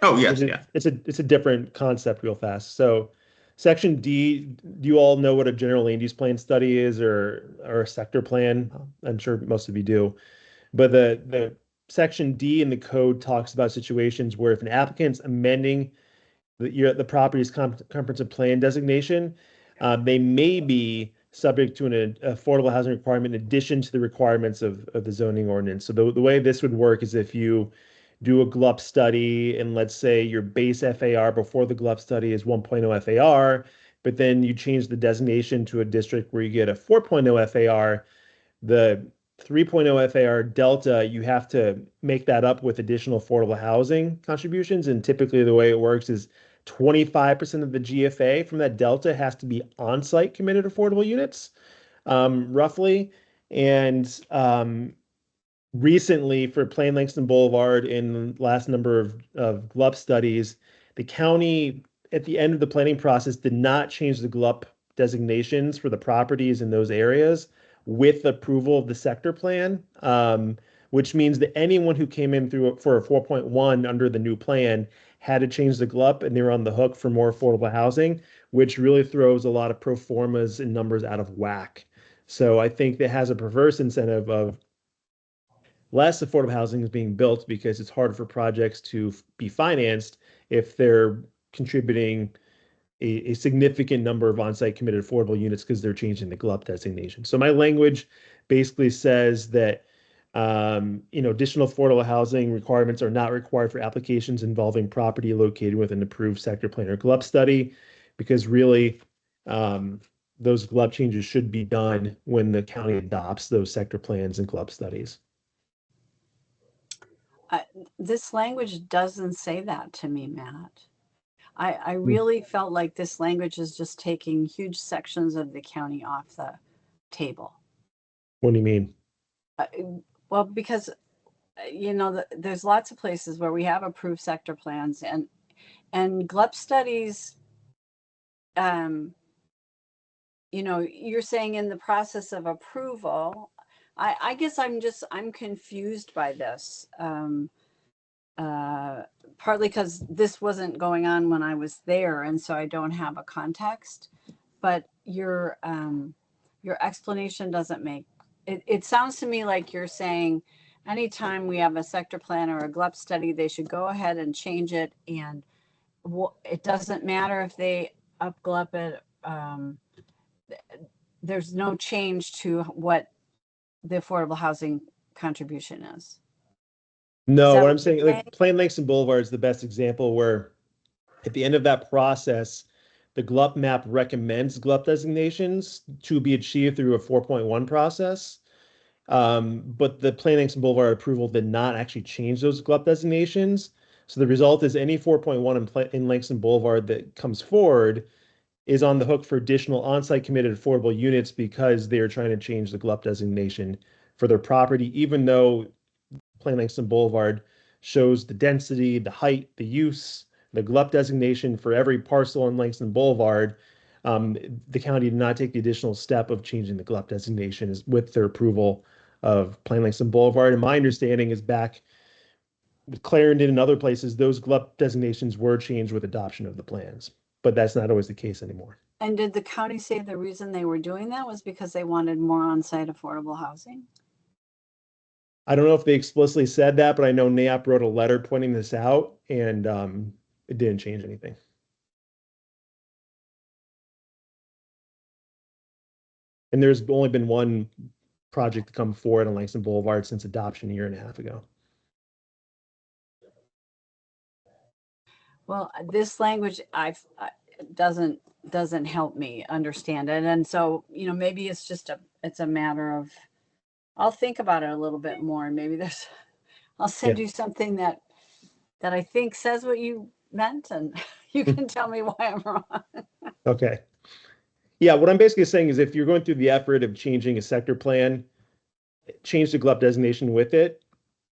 S2: Oh, yes,
S7: It's a different concept real fast. So section D, do you all know what a general land use plan study is or a sector plan? I'm sure most of you do. But the section D in the code talks about situations where if an applicant's amending the property's comprehensive plan designation, they may be subject to an affordable housing requirement in addition to the requirements of the zoning ordinance. So the way this would work is if you do a GLUP study and let's say your base FAR before the GLUP study is 1.0 FAR, but then you change the designation to a district where you get a 4.0 FAR, the 3.0 FAR delta, you have to make that up with additional affordable housing contributions. And typically the way it works is 25% of the GFA from that delta has to be on-site committed affordable units, roughly. And recently for Plain Langston Boulevard in the last number of GLUP studies, the county at the end of the planning process did not change the GLUP designations for the properties in those areas with approval of the sector plan, which means that anyone who came in for a 4.1 under the new plan had to change the GLUP and they were on the hook for more affordable housing, which really throws a lot of pro formas and numbers out of whack. So I think that has a perverse incentive of less affordable housing is being built because it's harder for projects to be financed if they're contributing a significant number of on-site committed affordable units because they're changing the GLUP designation. So my language basically says that additional affordable housing requirements are not required for applications involving property located with an approved sector plan or GLUP study, because really those GLUP changes should be done when the county adopts those sector plans and GLUP studies.
S6: This language doesn't say that to me, Matt. I really felt like this language is just taking huge sections of the county off the table.
S7: What do you mean?
S6: Well, because, there's lots of places where we have approved sector plans and GLUP studies, you're saying in the process of approval, I guess I'm confused by this. Partly because this wasn't going on when I was there, and so I don't have a context. But your explanation doesn't make it. It sounds to me like you're saying anytime we have a sector plan or a GLUP study, they should go ahead and change it, and it doesn't matter if they up GLUP it. There's no change to what the affordable housing contribution is.
S7: No, what I'm saying, like Plain Langston Boulevard is the best example where at the end of that process, the GLUP map recommends GLUP designations to be achieved through a 4.1 process. But the Plain Langston Boulevard approval did not actually change those GLUP designations. So the result is any 4.1 in Langston Boulevard that comes forward is on the hook for additional on-site committed affordable units because they are trying to change the GLUP designation for their property, even though Plain Langston Boulevard shows the density, the height, the use, the GLUP designation for every parcel on Langston Boulevard. The county did not take the additional step of changing the GLUP designation with their approval of Plain Langston Boulevard. And my understanding is back with Clarendon and other places, those GLUP designations were changed with adoption of the plans, but that's not always the case anymore.
S6: And did the county say the reason they were doing that was because they wanted more on-site affordable housing?
S7: I don't know if they explicitly said that, but I know NAIOP wrote a letter pointing this out, and it didn't change anything. And there's only been one project to come forward on Langston Boulevard since adoption a year and a half ago.
S6: Well, this language doesn't help me understand it. And so, you know, maybe it's just it's a matter of, I'll think about it a little bit more, and maybe I'll send you something that I think says what you meant, and you can tell me why I'm wrong.
S7: Okay. Yeah, what I'm basically saying is if you're going through the effort of changing a sector plan, change the GLUP designation with it.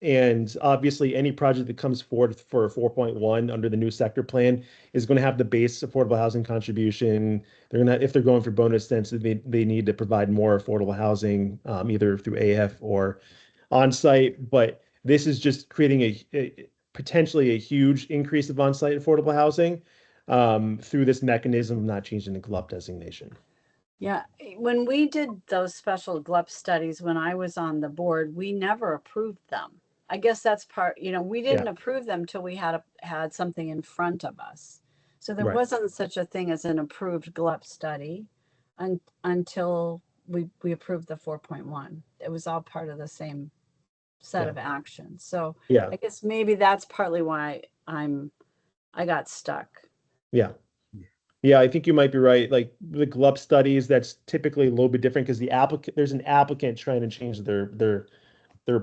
S7: And obviously any project that comes forward for 4.1 under the new sector plan is going to have the base affordable housing contribution. They're going to, if they're going for bonus density, they need to provide more affordable housing, either through AF or on-site. But this is just creating a potentially a huge increase of on-site affordable housing through this mechanism of not changing the GLUP designation.
S6: Yeah, when we did those special GLUP studies when I was on the board, we never approved them. I guess that's part, you know, we didn't approve them till we had something in front of us. So there wasn't such a thing as an approved GLUP study until we approved the 4.1. It was all part of the same set of actions. So I guess maybe that's partly why I got stuck.
S7: Yeah. Yeah, I think you might be right. Like the GLUP studies, that's typically a little bit different because there's an applicant trying to change their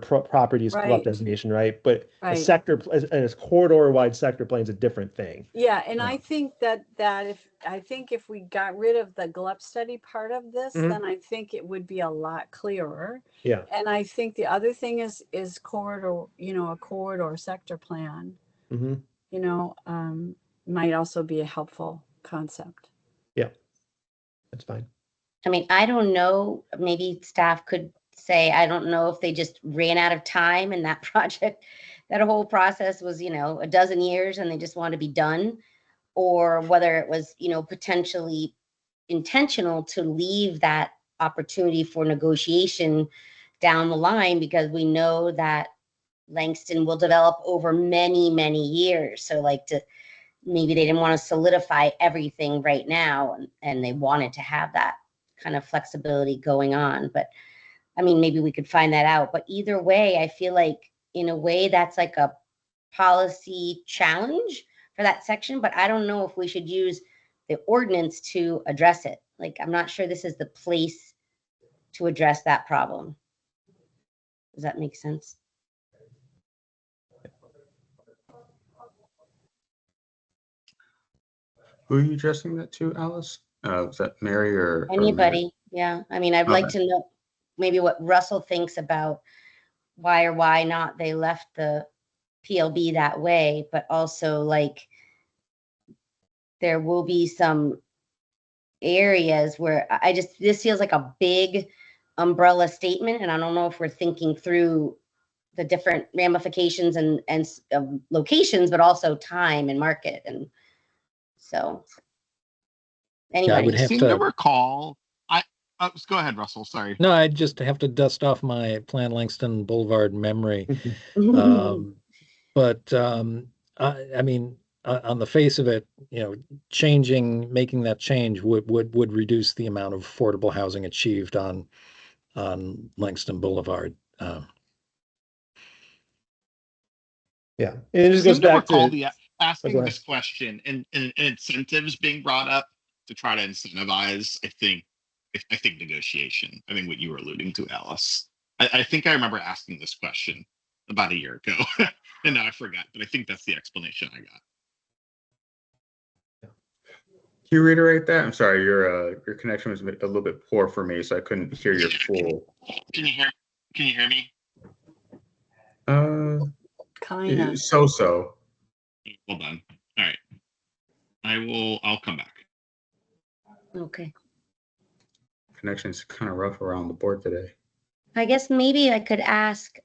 S7: property's GLUP designation, right? But a sector, a corridor-wide sector plan is a different thing.
S6: Yeah, and I think that if we got rid of the GLUP study part of this, then I think it would be a lot clearer.
S7: Yeah.
S6: And I think the other thing is corridor, you know, a corridor sector plan, you know, might also be a helpful concept.
S7: Yeah, that's fine.
S4: I mean, I don't know, maybe staff could say, I don't know if they just ran out of time and that project, that whole process was, you know, a dozen years and they just wanted to be done, or whether it was, you know, potentially intentional to leave that opportunity for negotiation down the line, because we know that Langston will develop over many, many years. So like maybe they didn't want to solidify everything right now, and they wanted to have that kind of flexibility going on. But I mean, maybe we could find that out. But either way, I feel like in a way that's like a policy challenge for that section, but I don't know if we should use the ordinance to address it. Like, I'm not sure this is the place to address that problem. Does that make sense?
S2: Who are you addressing that to, Alice? Was that Mary or
S4: Anybody?
S2: Mary?
S4: Yeah. I mean, I'd like to know maybe what Russell thinks about why or why not they left the PLB that way, but also like there will be some areas where this feels like a big umbrella statement, and I don't know if we're thinking through the different ramifications and locations, but also time and market. And so anyway,
S5: I would have
S10: seem to recall. Go ahead, Russell. Sorry.
S5: No, I just have to dust off my Plan Langston Boulevard memory. But I mean, on the face of it, you know, making that change would reduce the amount of affordable housing achieved on Langston Boulevard.
S7: Yeah, and it just goes back to
S10: asking this question and incentives being brought up to try to incentivize. I think negotiation. I think what you were alluding to, Alice. I think I remember asking this question about a year ago, and now I forgot. But I think that's the explanation I got.
S2: Can you reiterate that? I'm sorry, your connection was a little bit poor for me, so I couldn't hear your full.
S10: Can you hear me?
S6: Kind of.
S2: So.
S10: Hold on. All right. I'll come back.
S4: okay.
S2: Connection's kind of rough around the board today.
S4: I guess maybe I could ask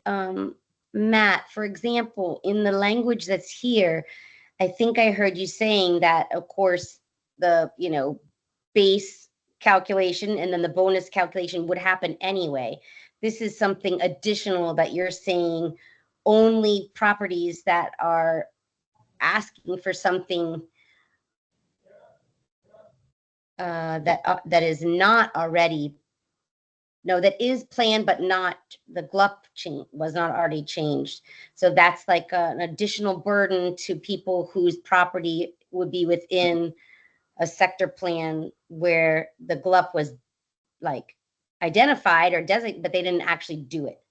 S4: Matt, for example, in the language that's here, I think I heard you saying that, of course, the, you know, base calculation and then the bonus calculation would happen anyway. this is something additional that you're saying only properties that are asking for something that is not already, no, that is planned, but not, the GLUP change was not already changed. So that's like an additional burden to people whose property would be within a sector plan where the GLUP was like identified or designated, but they didn't actually do it.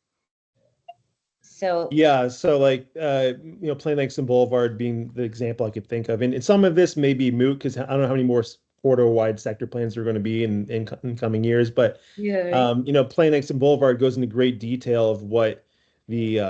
S4: So
S7: Yeah, so like Plain Langston Boulevard being the example I could think of, and some of this may be moot because I don't know how many more corridor-wide sector plans there are going to be in coming years, but
S4: yeah,
S7: Plain Langston Boulevard goes into great detail of what the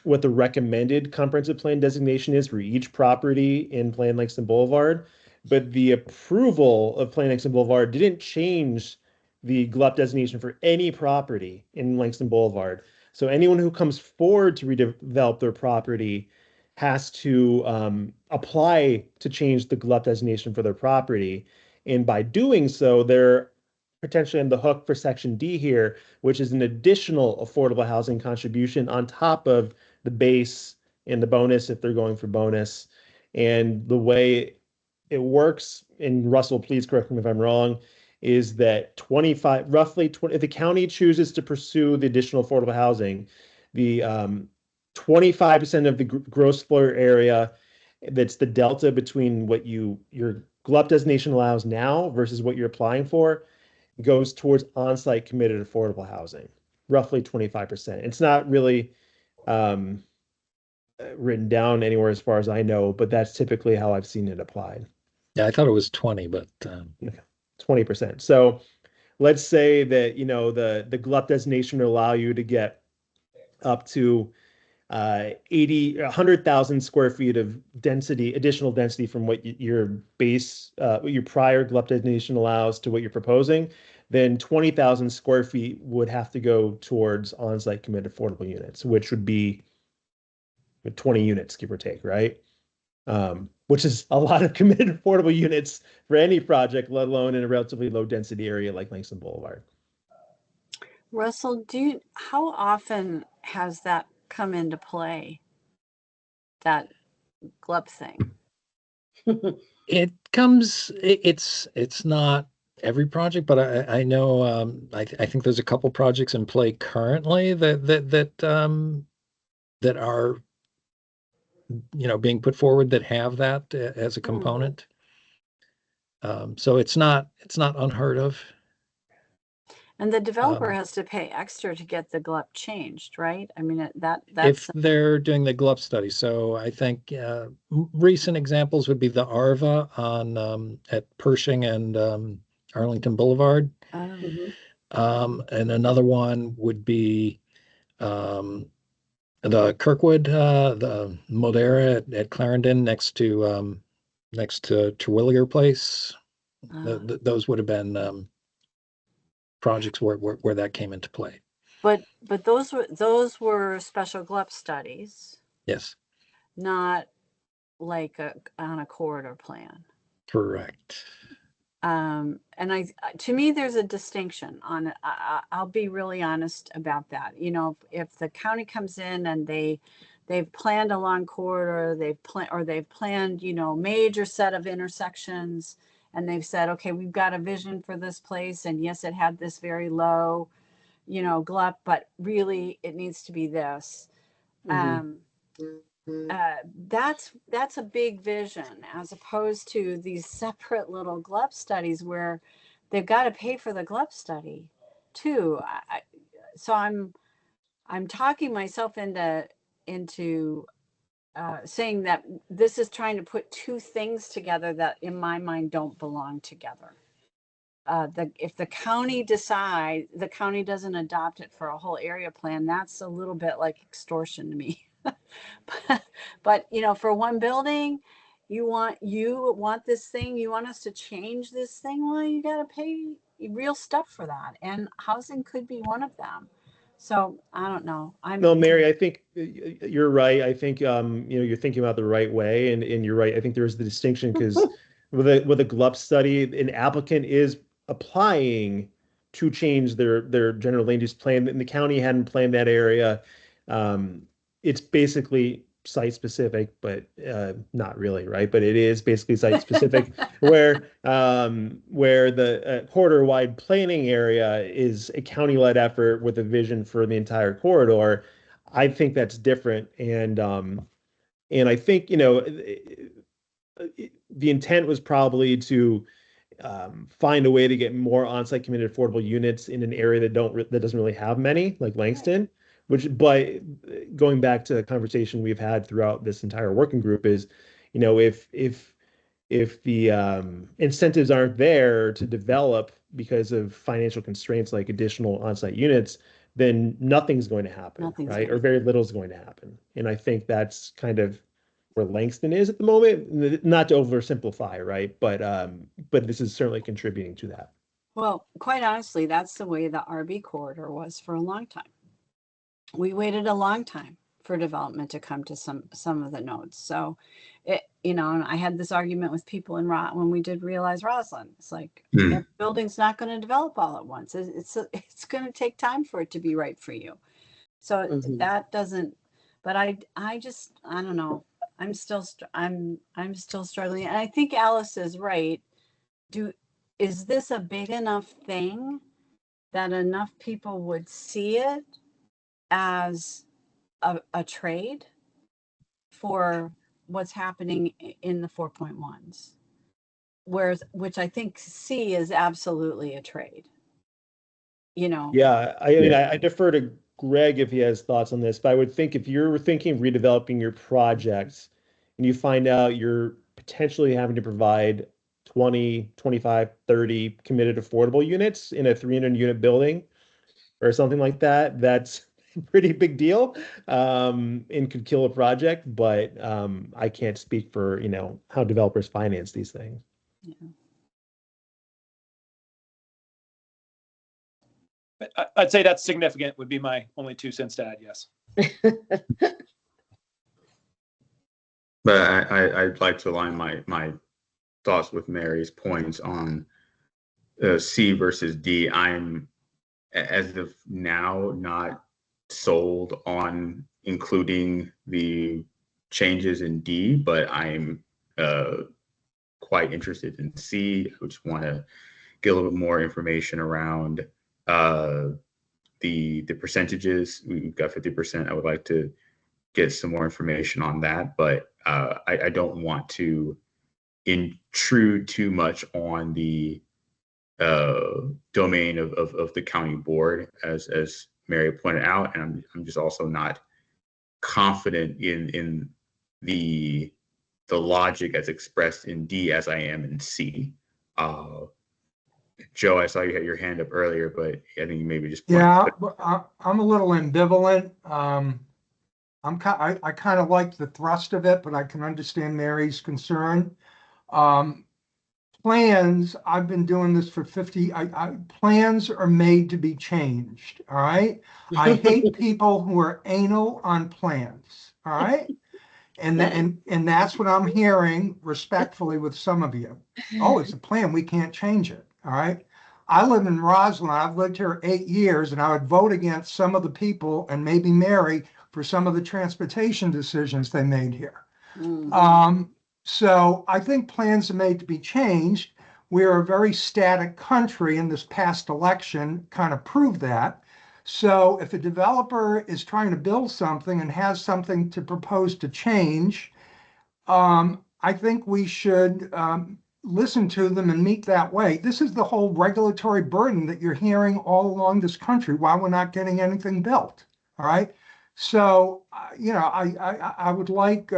S7: recommended comprehensive plan designation is for each property in Plain Langston Boulevard, but the approval of Plain Langston Boulevard didn't change the GLUP designation for any property in Langston Boulevard. So anyone who comes forward to redevelop their property has to apply to change the GLUP designation for their property. And by doing so, they're potentially on the hook for Section D here, which is an additional affordable housing contribution on top of the base and the bonus if they're going for bonus. And the way it works, and Russell, please correct me if I'm wrong, is that if the county chooses to pursue the additional affordable housing, the 25% of the gross floor area, that's the delta between what your GLUP designation allows now versus what you're applying for, goes towards on-site committed affordable housing, roughly 25%. It's not really written down anywhere as far as I know, but that's typically how I've seen it applied.
S5: Yeah, I thought it was 20, but
S7: 20%. So let's say that the GLUP designation will allow you to get up to 100,000 square feet of additional density from what your prior GLUP designation allows to what you're proposing. Then 20,000 square feet would have to go towards on-site committed affordable units, which would be 20 units, give or take, right? Which is a lot of committed affordable units for any project, let alone in a relatively low density area like Langston Boulevard.
S6: Russell, how often has that come into play? That GLUP thing?
S5: It's not every project, but I know I think there's a couple projects in play currently that are being put forward that have that as a component. So it's not unheard of.
S6: And the developer has to pay extra to get the GLUP changed, right? I mean, that's
S5: if they're doing the GLUP study. So I think recent examples would be the ARVA on at Pershing and Arlington Boulevard. And another one would be the Kirkwood, the Modera at Clarendon next to Terwilliger Place. Those would have been projects where that came into play.
S6: But those were special GLUP studies.
S5: Yes.
S6: Not like on a corridor plan.
S5: Correct.
S6: And to me, there's a distinction on it. I'll be really honest about that. If the county comes in and they've planned a long corridor, they've planned, major set of intersections, and they've said, okay, we've got a vision for this place, and yes, it had this very low, GLUP, but really it needs to be this. That's a big vision, as opposed to these separate little GLUP studies where they've got to pay for the GLUP study too. So I'm talking myself into saying that this is trying to put two things together that in my mind don't belong together. If the county doesn't adopt it for a whole area plan, that's a little bit like extortion to me. but for one building, you want this thing, you want us to change this thing, well, you got to pay real stuff for that, and housing could be one of them. So I don't know.
S7: No, Mary, I think you're right. I think you're thinking about the right way, and you're right. I think there's the distinction because with a GLUP study, an applicant is applying to change their general land use plan, and the county hadn't planned that area. It's basically site specific, but not really, right? But it is basically site specific, where the corridor wide planning area is a county led effort with a vision for the entire corridor. I think that's different, and I think the intent was probably to find a way to get more on-site committed affordable units in an area that doesn't really have many, like Langston. But going back to the conversation we've had throughout this entire working group is, if the incentives aren't there to develop because of financial constraints like additional on-site units, then nothing's going to happen, right? Or very little is going to happen. And I think that's kind of where Langston is at the moment. Not to oversimplify, right? But this is certainly contributing to that.
S6: Well, quite honestly, that's the way the RB corridor was for a long time. We waited a long time for development to come to some of the nodes. So, and I had this argument with people when we did Realize Roslyn. It's like that building's not going to develop all at once. It's going to take time for it to be right for you. So that doesn't. But I don't know. I'm still struggling, and I think Alice is right. Is this a big enough thing that enough people would see it as a trade for what's happening in the 4.1s, which I think C is absolutely a trade.
S7: Yeah, I mean, I defer to Greg if he has thoughts on this, but I would think if you're thinking of redeveloping your projects and you find out you're potentially having to provide 20, 25, 30 committed affordable units in a 300 unit building or something like that, that's a pretty big deal, and could kill a project. But I can't speak for, how developers finance these things.
S6: Yeah.
S9: I'd say that's significant would be my only 2 cents to add. Yes.
S2: But I'd like to align my thoughts with Mary's points on C versus D. I'm, as of now, not sold on including the changes in D, but I'm quite interested in C. I just want to get a little bit more information around the percentages. We've got 50%. I would like to get some more information on that, but I don't want to intrude too much on the domain of the county board, as Mary pointed out, and I'm just also not confident in the logic as expressed in D as I am in C. Joe, I saw you had your hand up earlier, but I think you maybe just
S3: I'm a little ambivalent. I kind of like the thrust of it, but I can understand Mary's concern. Plans, I've been doing this for 50, plans are made to be changed, all right? I hate people who are anal on plans, all right? And that's what I'm hearing respectfully with some of you. Oh, it's a plan, we can't change it, all right? I live in Roslyn, I've lived here 8 years, and I would vote against some of the people, and maybe Mary, for some of the transportation decisions they made here. So I think plans are made to be changed. We're a very static country, and this past election kind of proved that. So if a developer is trying to build something and has something to propose to change, I think we should listen to them and meet that way. This is the whole regulatory burden that you're hearing all along this country, why we're not getting anything built, all right? So, I would like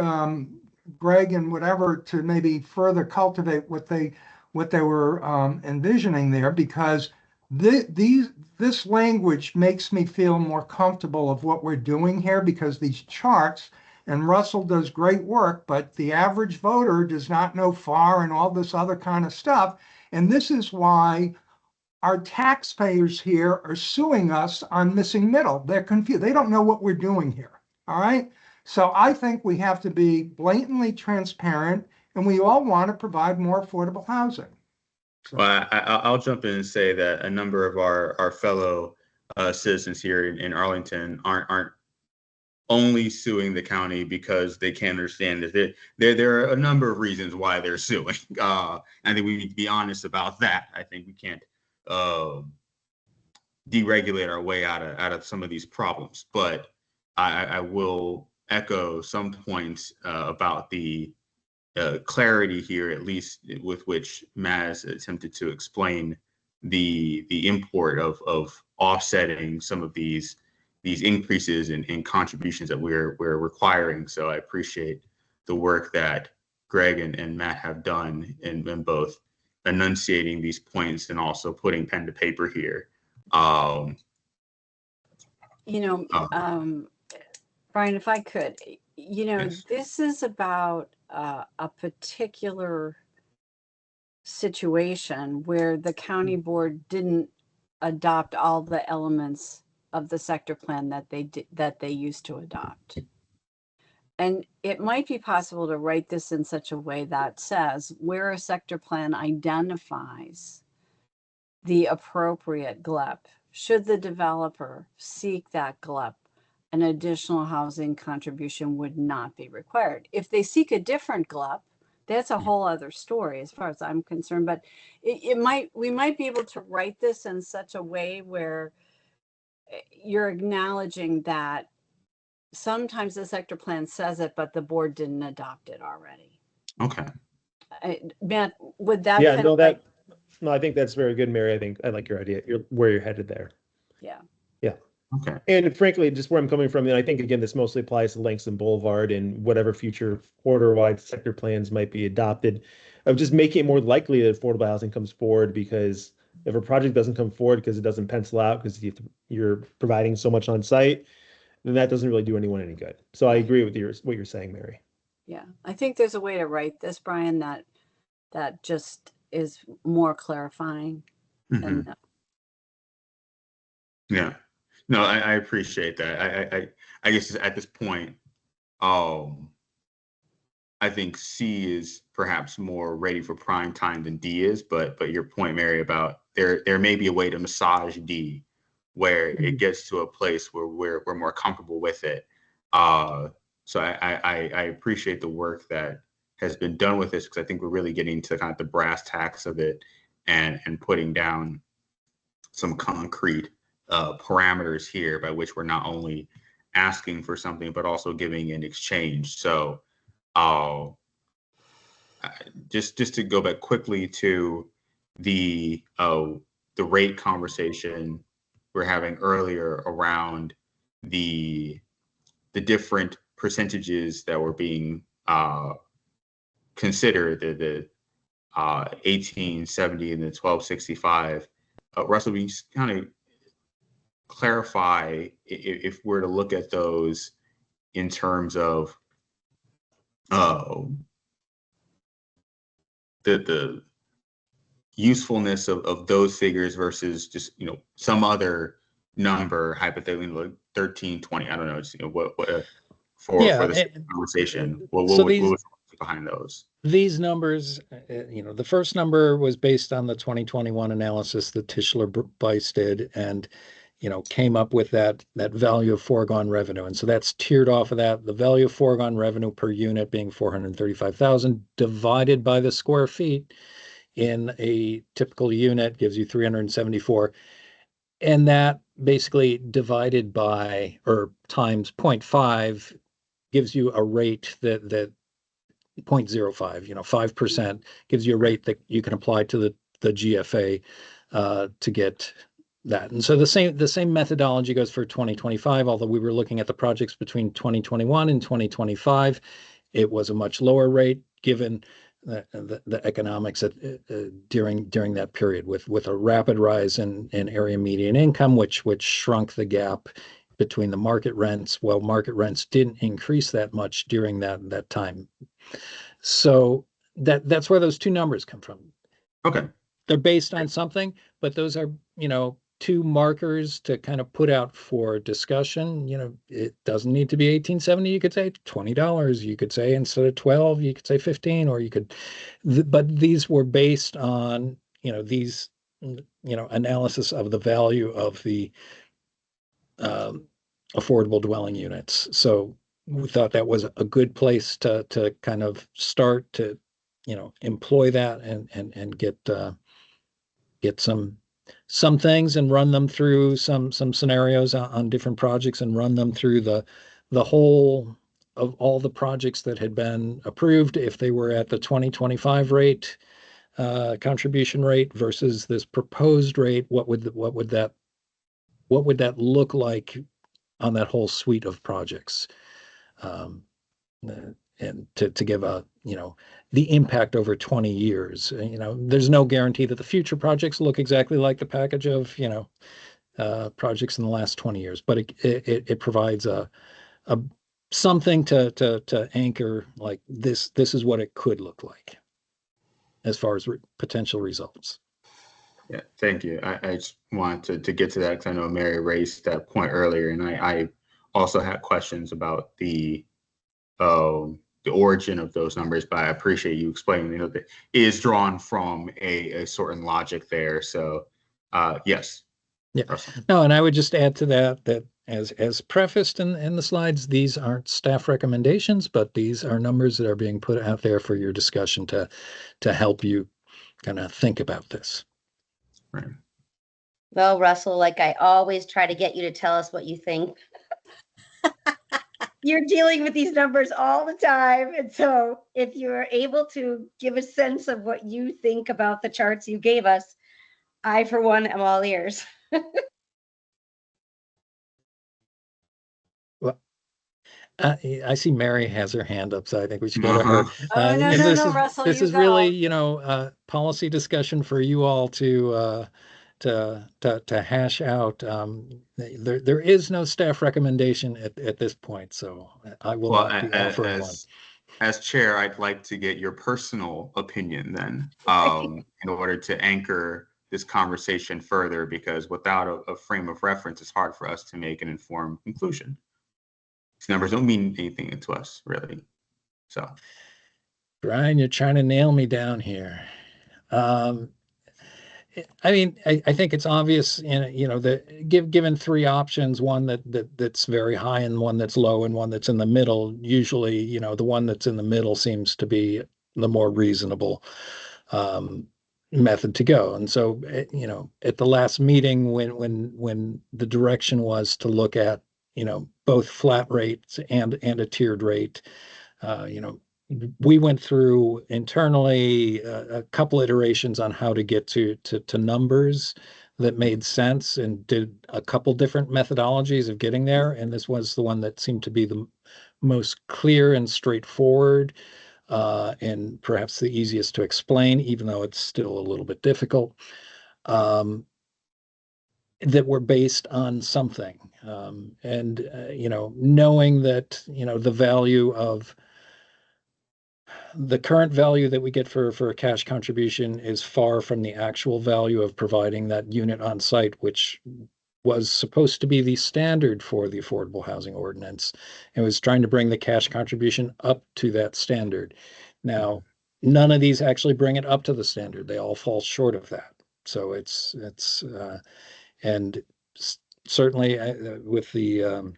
S3: Greg and whatever to maybe further cultivate what they were envisioning there, because this language makes me feel more comfortable of what we're doing here, because these charts, and Russell does great work, but the average voter does not know FAR and all this other kind of stuff. And this is why our taxpayers here are suing us on missing middle. They're confused. They don't know what we're doing here. All right. So I think we have to be blatantly transparent, and we all want to provide more affordable housing.
S2: Well, I'll jump in and say that a number of our fellow citizens here in Arlington aren't only suing the county because they can't understand that there are a number of reasons why they're suing. I think we need to be honest about that. I think we can't deregulate our way out of some of these problems. But I will echo some points about the clarity here, at least with which Matt has attempted to explain the import of offsetting some of these increases in contributions that we're requiring. So I appreciate the work that Greg and Matt have done in both enunciating these points and also putting pen to paper here.
S6: Brian, if I could,
S2: Yes.
S6: this is about a particular situation where the county board didn't adopt all the elements of the sector plan that they used to adopt. And it might be possible to write this in such a way that says where a sector plan identifies the appropriate GLEP, should the developer seek that GLEP, an additional housing contribution would not be required. If they seek a different GLEP, that's a whole other story as far as I'm concerned. But we might be able to write this in such a way where you're acknowledging that sometimes the sector plan says it, but the board didn't adopt it already.
S2: Okay.
S6: Matt, would that?
S7: Yeah, no, no, I think that's very good, Mary. I think I like your idea. Where you're headed there.
S6: Yeah.
S7: Yeah.
S2: Okay.
S7: And frankly, just where I'm coming from, I think again, this mostly applies to Langston Boulevard and whatever future corridor-wide sector plans might be adopted, of just making it more likely that affordable housing comes forward. Because if a project doesn't come forward because it doesn't pencil out because you're providing so much on site, then that doesn't really do anyone any good. So I agree with what you're saying, Mary.
S6: Yeah, I think there's a way to write this, Brian, that just is more clarifying.
S2: Mm-hmm. Yeah. No, I appreciate that. I guess at this point, I think C is perhaps more ready for prime time than D is, but your point, Mary, about there may be a way to massage D where it gets to a place where we're more comfortable with it. So I appreciate the work that has been done with this, because I think we're really getting to kind of the brass tacks of it and putting down some concrete parameters here by which we're not only asking for something but also giving in exchange. So just to go back quickly to the rate conversation we're having earlier around the different percentages that were being considered, the 1870 and the 1265. Russell, we just kind of clarify if we're to look at those in terms of the usefulness of those figures versus just some other number, hypothetically like 1320. I don't know. Just, what for this conversation. What was behind those?
S5: These numbers, the first number was based on the 2021 analysis that Tischler-Bice did, and came up with that value of foregone revenue. And so that's tiered off of that. The value of foregone revenue per unit being 435,000 divided by the square feet in a typical unit gives you 374. And that basically divided by or times 0.5 gives you a rate that 0.05, 5% gives you a rate that you can apply to the GFA to get that. And so the same methodology goes for 2025, although we were looking at the projects between 2021 and 2025. It was a much lower rate given the economics during that period with a rapid rise in area median income, which shrunk the gap between the market rents. Well, market rents didn't increase that much during that time. So that's where those two numbers come from.
S2: Okay.
S5: They're based on something, but those are, two markers to kind of put out for discussion. It doesn't need to be 1870. You could say $20. You could say instead of 12, you could say 15, or you could, but these were based on, these, analysis of the value of the affordable dwelling units. So we thought that was a good place to kind of start to, employ that and get some things and run them through some scenarios on different projects and run them through the whole of all the projects that had been approved, if they were at the 2025 rate, contribution rate versus this proposed rate, what would that look like on that whole suite of projects? And to give the impact over 20 years. There's no guarantee that the future projects look exactly like the package of projects in the last 20 years, but it provides a something to anchor, like this is what it could look like as far as potential results.
S2: Yeah, thank you. I just wanted to get to that because I know Mary raised that point earlier, and I also had questions about the origin of those numbers, but I appreciate you explaining, that it is drawn from a certain logic there. So, yes.
S5: Yeah.
S2: Russell.
S5: No, and I would just add to that as prefaced in the slides, these aren't staff recommendations, but these are numbers that are being put out there for your discussion to help you kind of think about this.
S2: Right.
S4: Well, Russell, like I always try to get you to tell us what you think. You're dealing with these numbers all the time. And so if you're able to give a sense of what you think about the charts you gave us, I, for one, am all ears.
S5: Well, I see Mary has her hand up, so I think we should go to her.
S6: Oh, no,
S5: And
S6: no,
S5: this
S6: no,
S5: is,
S6: Russell,
S5: this
S6: you
S5: is
S6: go.
S5: really, policy discussion for you all to hash out. There is no staff recommendation at this point, so I will not be offering one.
S2: As chair, I'd like to get your personal opinion then, in order to anchor this conversation further, because without a frame of reference, it's hard for us to make an informed conclusion. These numbers don't mean anything to us, really. So,
S5: Brian, you're trying to nail me down here. I mean, I think it's obvious, that given three options, one that's very high and one that's low and one that's in the middle, usually, the one that's in the middle seems to be the more reasonable method to go. And so, at the last meeting, when the direction was to look at, both flat rates and a tiered rate, we went through internally a couple iterations on how to get to numbers that made sense and did a couple different methodologies of getting there. And this was the one that seemed to be the most clear and straightforward, and perhaps the easiest to explain, even though it's still a little bit difficult, that were based on something. And knowing that, the value of the current value that we get for a cash contribution is far from the actual value of providing that unit on site, which was supposed to be the standard for the affordable housing ordinance, and was trying to bring the cash contribution up to that standard. Now, none of these actually bring it up to the standard. They all fall short of that. So and certainly with the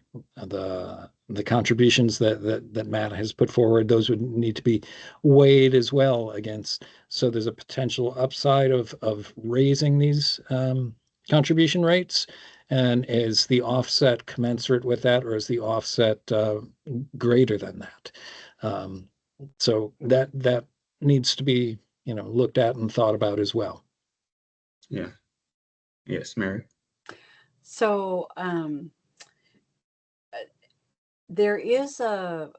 S5: contributions that Matt has put forward, those would need to be weighed as well against. So there's a potential upside of raising these contribution rates, and is the offset commensurate with that, or is the offset greater than that? So that needs to be looked at and thought about as well.
S2: yeah. Yes, Mary.
S6: So there is a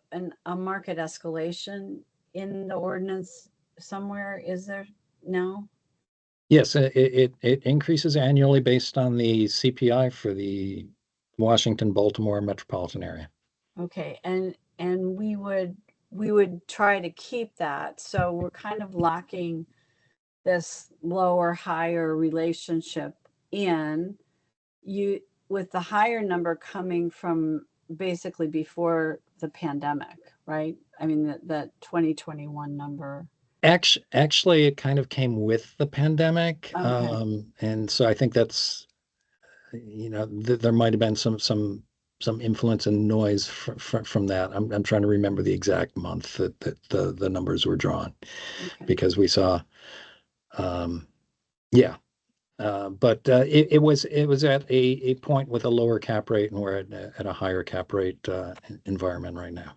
S6: market escalation in the ordinance somewhere, is there now?
S5: Yes, it increases annually based on the CPI for the Washington, Baltimore metropolitan area.
S6: Okay, and we would try to keep that. So we're kind of locking this lower higher relationship in, with the higher number coming from basically before the pandemic, right? I mean, that 2021 number
S5: Actually, it kind of came with the pandemic.
S6: Okay.
S5: And so I think that's, there might have been some influence and noise from that. I'm trying to remember the exact month that the numbers were drawn,
S6: Okay.
S5: because we saw, yeah. But it was at a point with a lower cap rate, and we're at a higher cap rate environment right now.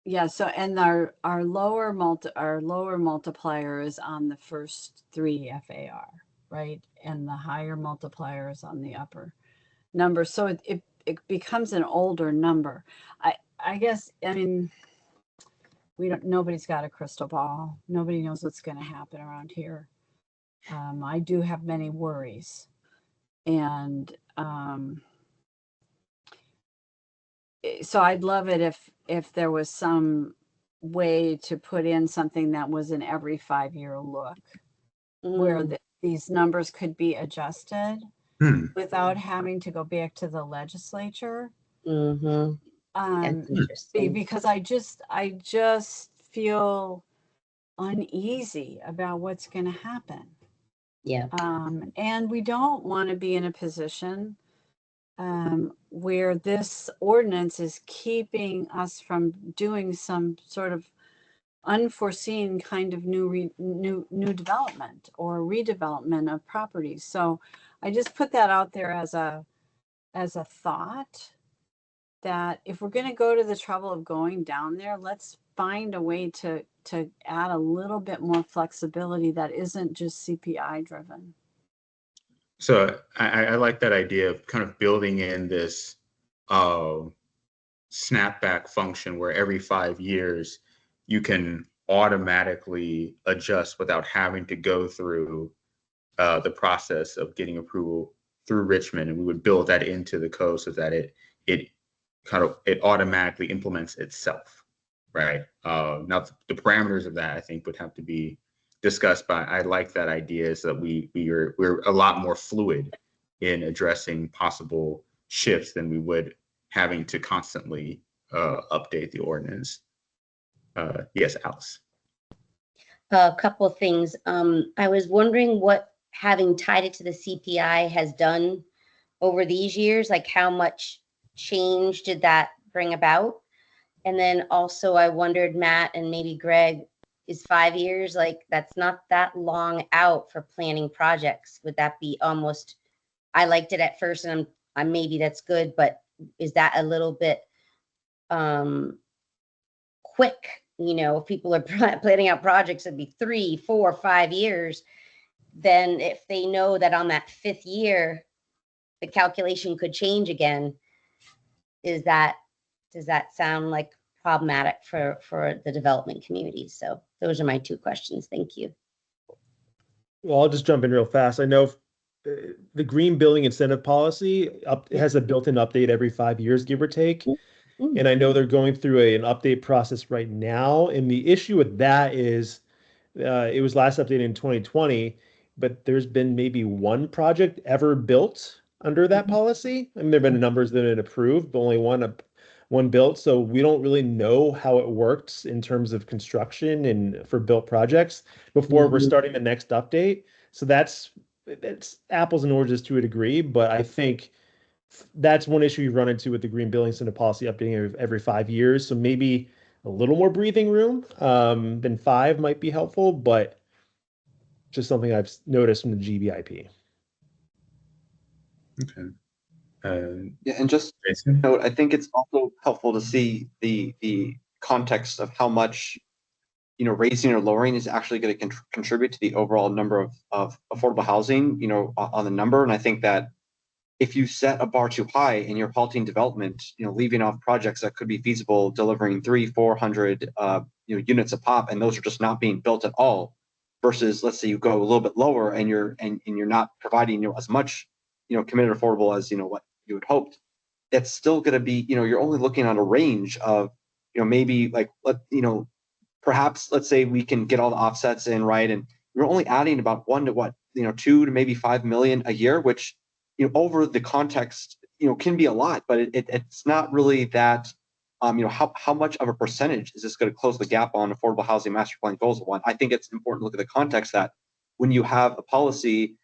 S6: Yeah, so and our lower multiplier is on the first 3 FAR, right? And the higher multiplier is on the upper number. So it becomes an older number. I guess, I mean, nobody's got a crystal ball. Nobody knows what's going to happen around here. I do have many worries. And so I'd love it if there was some way to put in something that was an every 5-year look, where these numbers could be adjusted without having to go back to the legislature.
S4: That's interesting.
S6: Because I just feel uneasy about what's going to happen.
S4: Yeah.
S6: And we don't want to be in a position where this ordinance is keeping us from doing some sort of unforeseen kind of new development or redevelopment of properties. So I just put that out there as a thought, that if we're going to go to the trouble of going down there, let's find a way to add a little bit more flexibility that isn't just CPI driven.
S2: So I like that idea of kind of building in this snapback function where every 5 years you can automatically adjust without having to go through the process of getting approval through Richmond, and we would build that into the code so that it automatically implements itself, right? Now the parameters of that I think would have to be discussed, but I like that idea, so that we're a lot more fluid in addressing possible shifts than we would having to constantly update the ordinance. Yes, Alice.
S4: A couple of things. I was wondering what having tied it to the CPI has done over these years, like how much change did that bring about? And then also I wondered, Matt and maybe Greg, is 5 years, like that's not that long out for planning projects? Would that be almost, I liked it at first and I'm maybe that's good, but is that a little bit quick? If people are planning out projects, it'd be 3, 4, 5 years. Then if they know that on that 5th year, the calculation could change again, does that sound like problematic for the development community? So those are my 2 questions. Thank you.
S7: Well, I'll just jump in real fast. I know the green building incentive policy has a built-in update every 5 years, give or take. And I know they're going through an update process right now. And the issue with that is it was last updated in 2020, but there's been maybe 1 project ever built under that policy. I mean, there have been numbers that have been approved, but only one built. So we don't really know how it works in terms of construction and for built projects before we're starting the next update. So that's apples and oranges to a degree, but I think that's one issue you run into with the green building incentive policy updating every 5 years. So maybe a little more breathing room than 5 might be helpful, but just something I've noticed from the GBIP.
S2: Okay.
S11: Yeah, and just note, I think it's also helpful to see the context of how much raising or lowering is actually going to contribute to the overall number of affordable housing, on the number. And I think that if you set a bar too high and you're halting development, leaving off projects that could be feasible, delivering 300-400 units a pop, and those are just not being built at all, versus let's say you go a little bit lower and you're not providing as much committed affordable as what you had hoped, that's still going to be you're only looking at a range of maybe like perhaps let's say we can get all the offsets in, right, and we're only adding about 1 to 2 to maybe 5 million a year, which over the context can be a lot, but it's not really that. How much of a percentage is this going to close the gap on affordable housing master plan goals? One, I think it's important to look at the context that when you have a policy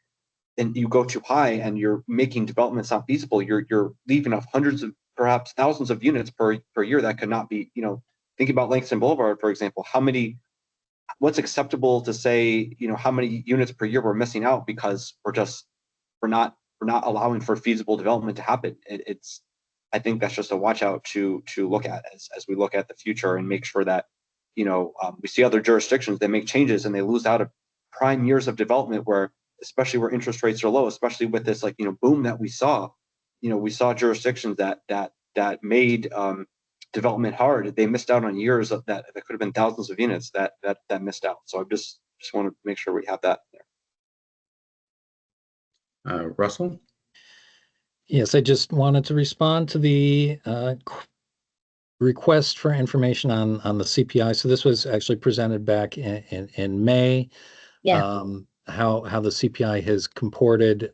S11: and you go too high and you're making developments not feasible, you're leaving off hundreds of, perhaps thousands of units per year that could not be. Think about Langston Boulevard, for example. What's acceptable to say? How many units per year we're missing out because we're not allowing for feasible development to happen. I think that's just a watch out to look at as we look at the future and make sure that we see other jurisdictions that make changes and they lose out of prime years of development especially where interest rates are low, especially with this boom that we saw. We saw jurisdictions that made development hard. They missed out on years that could have been thousands of units that missed out. So I just want to make sure we have that there.
S2: Russell?
S5: Yes, I just wanted to respond to the request for information on the CPI. So this was actually presented back in May.
S4: Yeah.
S5: How the CPI has comported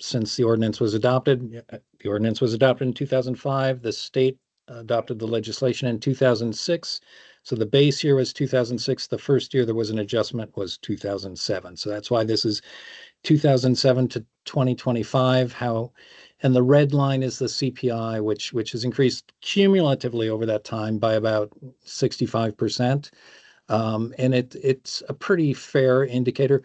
S5: since the ordinance was adopted. The ordinance was adopted in 2005. The state adopted the legislation in 2006. So the base year was 2006. The first year there was an adjustment was 2007. So that's why this is 2007 to 2025. And the red line is the CPI, which has increased cumulatively over that time by about 65%. And it's a pretty fair indicator.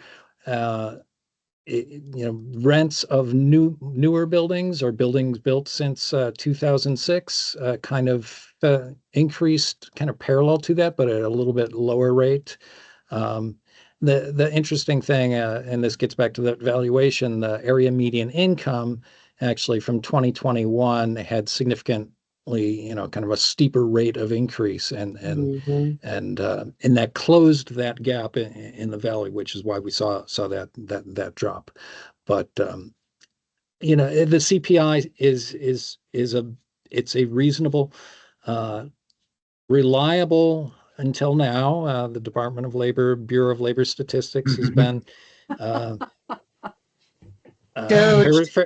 S5: Rents of newer buildings or buildings built since 2006 kind of increased kind of parallel to that, but at a little bit lower rate. The interesting thing, and this gets back to the valuation, the area median income actually from 2021 had significantly, kind of a steeper rate of increase, and that closed that gap in the valley, which is why we saw that drop. But the CPI it's a reasonable, reliable until now. The Department of Labor, Bureau of Labor Statistics has been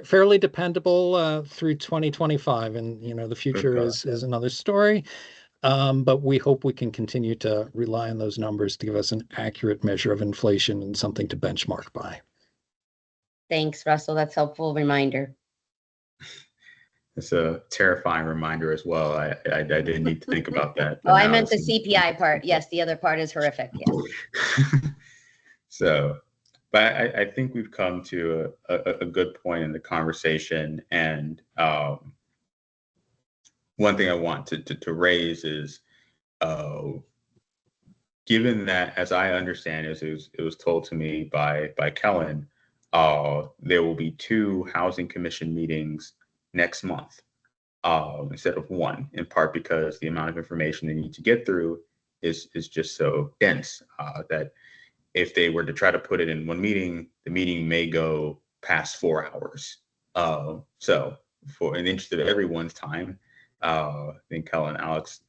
S5: fairly dependable through 2025, and the future is another story. But we hope we can continue to rely on those numbers to give us an accurate measure of inflation and something to benchmark by.
S4: Thanks, Russell. That's a helpful reminder.
S2: It's a terrifying reminder as well. I didn't need to think about that.
S4: Oh, I meant the CPI part. Yes, the other part is horrific. Yes.
S2: So, but I think we've come to a good point in the conversation. And one thing I want to raise is, given that, as I understand it was told to me by Kellen, there will be 2 housing commission meetings next month instead of 1, in part because the amount of information they need to get through is just so dense that if they were to try to put it in 1 meeting, the meeting may go past 4 hours. So in the interest of everyone's time, I think Kellen and Alex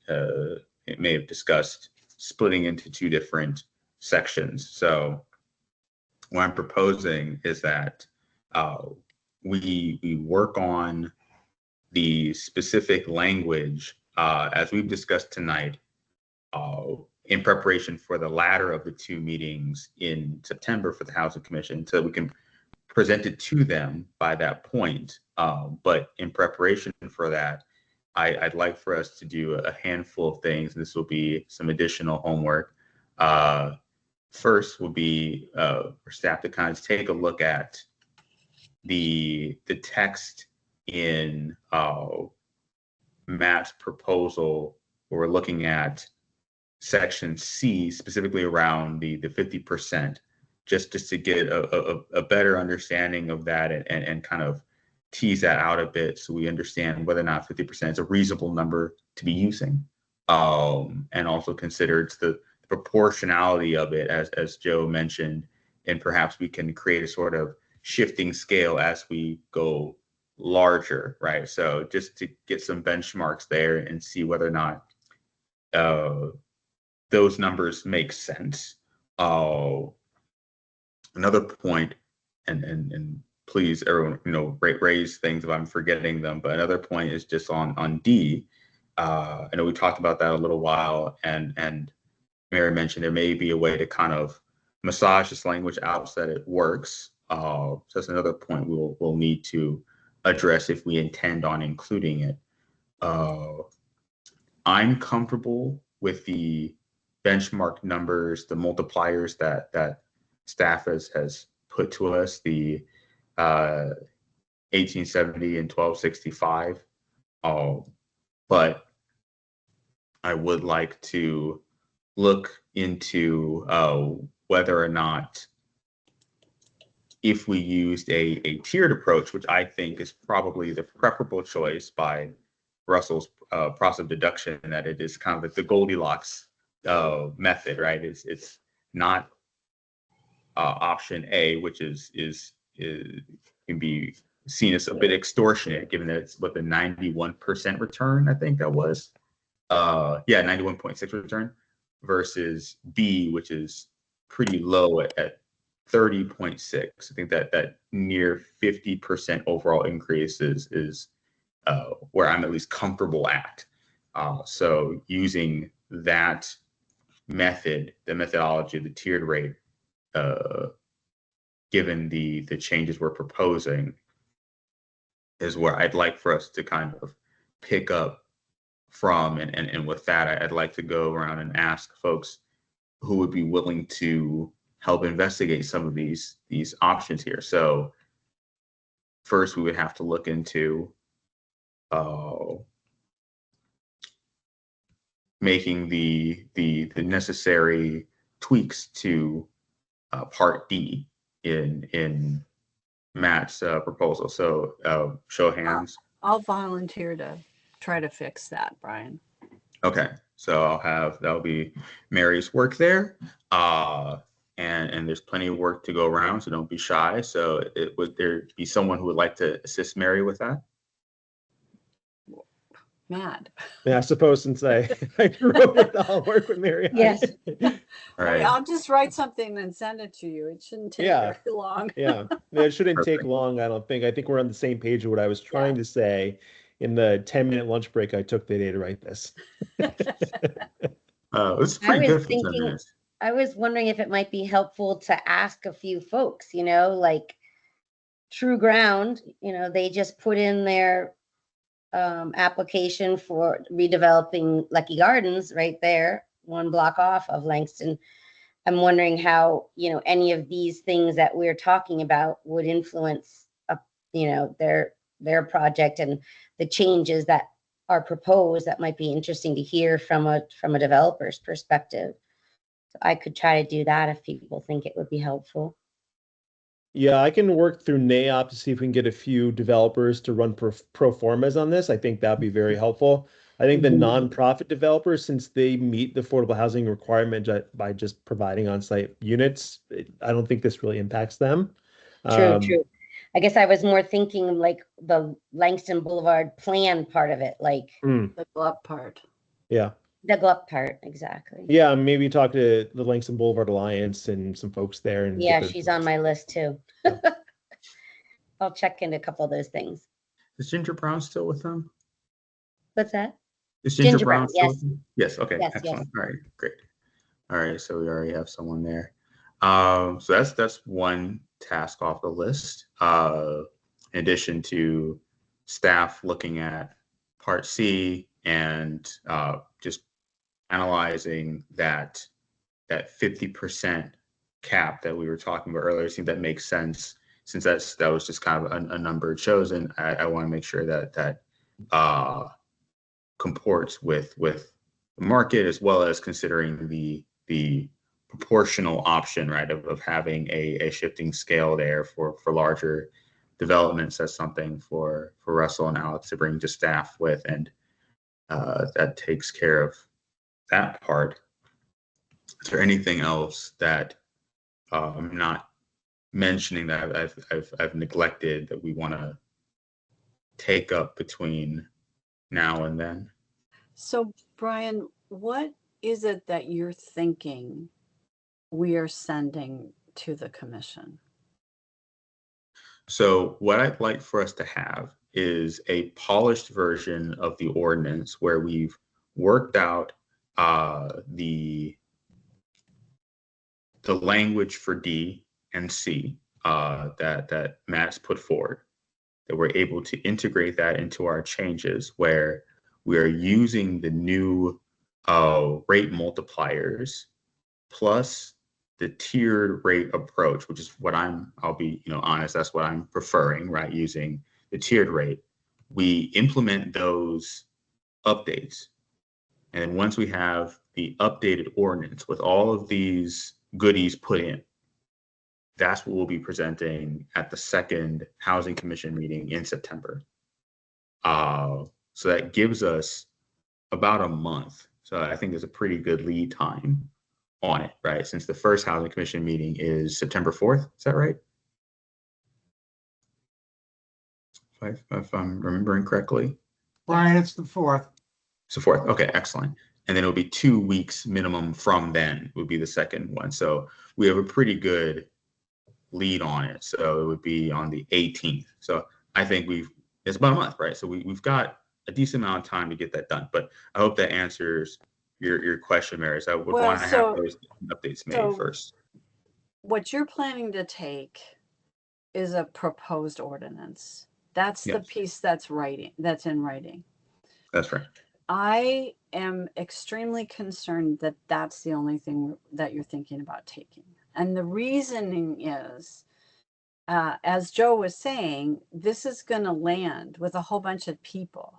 S2: may have discussed splitting into 2 different sections. So what I'm proposing is that we work on the specific language as we've discussed tonight in preparation for the latter of the 2 meetings in September for the Housing Commission, so we can present it to them by that point. But in preparation for that, I'd like for us to do a handful of things. This will be some additional homework. First will be for staff to kind of take a look at the text in Matt's proposal. We're looking at section C, specifically around the 50%, just to get a better understanding of that and kind of tease that out a bit so we understand whether or not 50% is a reasonable number to be using, and also consider the proportionality of it, as Joe mentioned, and perhaps we can create a sort of shifting scale as we go larger, right? So just to get some benchmarks there and see whether or not those numbers make sense. Another point, and please, everyone, raise things if I'm forgetting them. But another point is just on D. I know we talked about that a little while, and Mary mentioned there may be a way to kind of massage this language out so that it works. So that's another point we'll need to address if we intend on including it. I'm comfortable with the benchmark numbers, the multipliers that staff has put to us, the 1870 and 1265. But I would like to look into whether or not, if we used a tiered approach, which I think is probably the preferable choice by Russell's process of deduction, that it is kind of like the Goldilocks method, right? It's not option A, which is can be seen as a bit extortionate, given that it's what the 91% return, I think that was. 91.6 return versus B, which is pretty low at 30.6. I think that near 50% overall increase is where I'm at least comfortable at. So using that method, the methodology of the tiered rate, given the changes we're proposing, is where I'd like for us to kind of pick up from. And with that, I'd like to go around and ask folks who would be willing to help investigate some of these options here. So first, we would have to look into making the necessary tweaks to Part D in Matt's proposal. So show of hands.
S6: I'll volunteer to try to fix that, Brian.
S2: Okay, so that'll be Mary's work there. And there's plenty of work to go around, so don't be shy. So would there be someone who would like to assist Mary with that?
S6: Matt.
S7: Yeah, I suppose since I wrote it, I'll work with Mary.
S4: Yes.
S2: All right.
S6: I'll just write something and send it to you. It shouldn't take very long.
S7: Yeah, it shouldn't take
S2: Perfect.
S7: long, I don't think. I think we're on the same page of what I was trying to say. In the 10-minute lunch break, I took the day to write this.
S2: It's pretty good for 10 minutes.
S4: I was wondering if it might be helpful to ask a few folks, like True Ground, they just put in their application for redeveloping Lucky Gardens right there, one block off of Langston. I'm wondering how, any of these things that we're talking about would influence, their project and the changes that are proposed. That might be interesting to hear from a developer's perspective. So I could try to do that if people think it would be helpful.
S7: Yeah, I can work through NAOP to see if we can get a few developers to run pro formas on this. I think that'd be very helpful. I think the nonprofit developers, since they meet the affordable housing requirement by just providing on-site units, I don't think this really impacts them.
S4: True. I guess I was more thinking like the Langston Boulevard plan part of it, like
S6: The Gluck part.
S7: Yeah.
S4: the Gluck part, exactly.
S7: Yeah, maybe talk to the Langston Boulevard Alliance and some folks there. And
S4: Yeah, she's on my list too. I'll check into a couple of those things.
S2: Is Ginger Brown still with them?
S4: What's that?
S2: Is Ginger
S4: Ginger
S2: Brown
S4: Brown,
S2: still
S4: yes.
S2: with them? Yes. Okay.
S4: Yes,
S2: Excellent.
S4: yes.
S2: All right. Great. All right. So we already have someone there. So that's one task off the list. In addition to staff looking at Part C and just analyzing that 50% cap that we were talking about earlier. I think that makes sense, since that was just kind of a number chosen. I want to make sure that comports with the market, as well as considering the proportional option, right, of having a shifting scale there for larger developments. That's something for Russell and Alex to bring to staff with, and that takes care of that part. Is there anything else that I'm not mentioning that I've neglected that we want to take up between now and then?
S6: So, Brian, what is it that you're thinking we are sending to the commission?
S2: So what I'd like for us to have is a polished version of the ordinance where we've worked out the language for D and C that Matt's put forward, that we're able to integrate that into our changes where we are using the new rate multipliers plus the tiered rate approach, which is what I'll be, honest, that's what I'm preferring, right? Using the tiered rate. We implement those updates. And then once we have the updated ordinance with all of these goodies put in, that's what we'll be presenting at the second Housing Commission meeting in September. So that gives us about a month. So I think there's a pretty good lead time on it, right? Since the first Housing Commission meeting is September 4th, is that right? If I'm remembering correctly.
S3: Brian, it's the 4th.
S2: So forth. Okay, excellent. And then it'll be 2 weeks minimum from then would be the second one. So we have a pretty good lead on it. So it would be on the 18th. So I think it's about a month, right? So we've got a decent amount of time to get that done. But I hope that answers your question, Mary. So I would want to have those updates made first.
S6: What you're planning to take is a proposed ordinance. That's the piece that's in writing.
S2: That's right.
S6: I am extremely concerned that that's the only thing that you're thinking about taking. And the reasoning is, as Joe was saying, this is going to land with a whole bunch of people.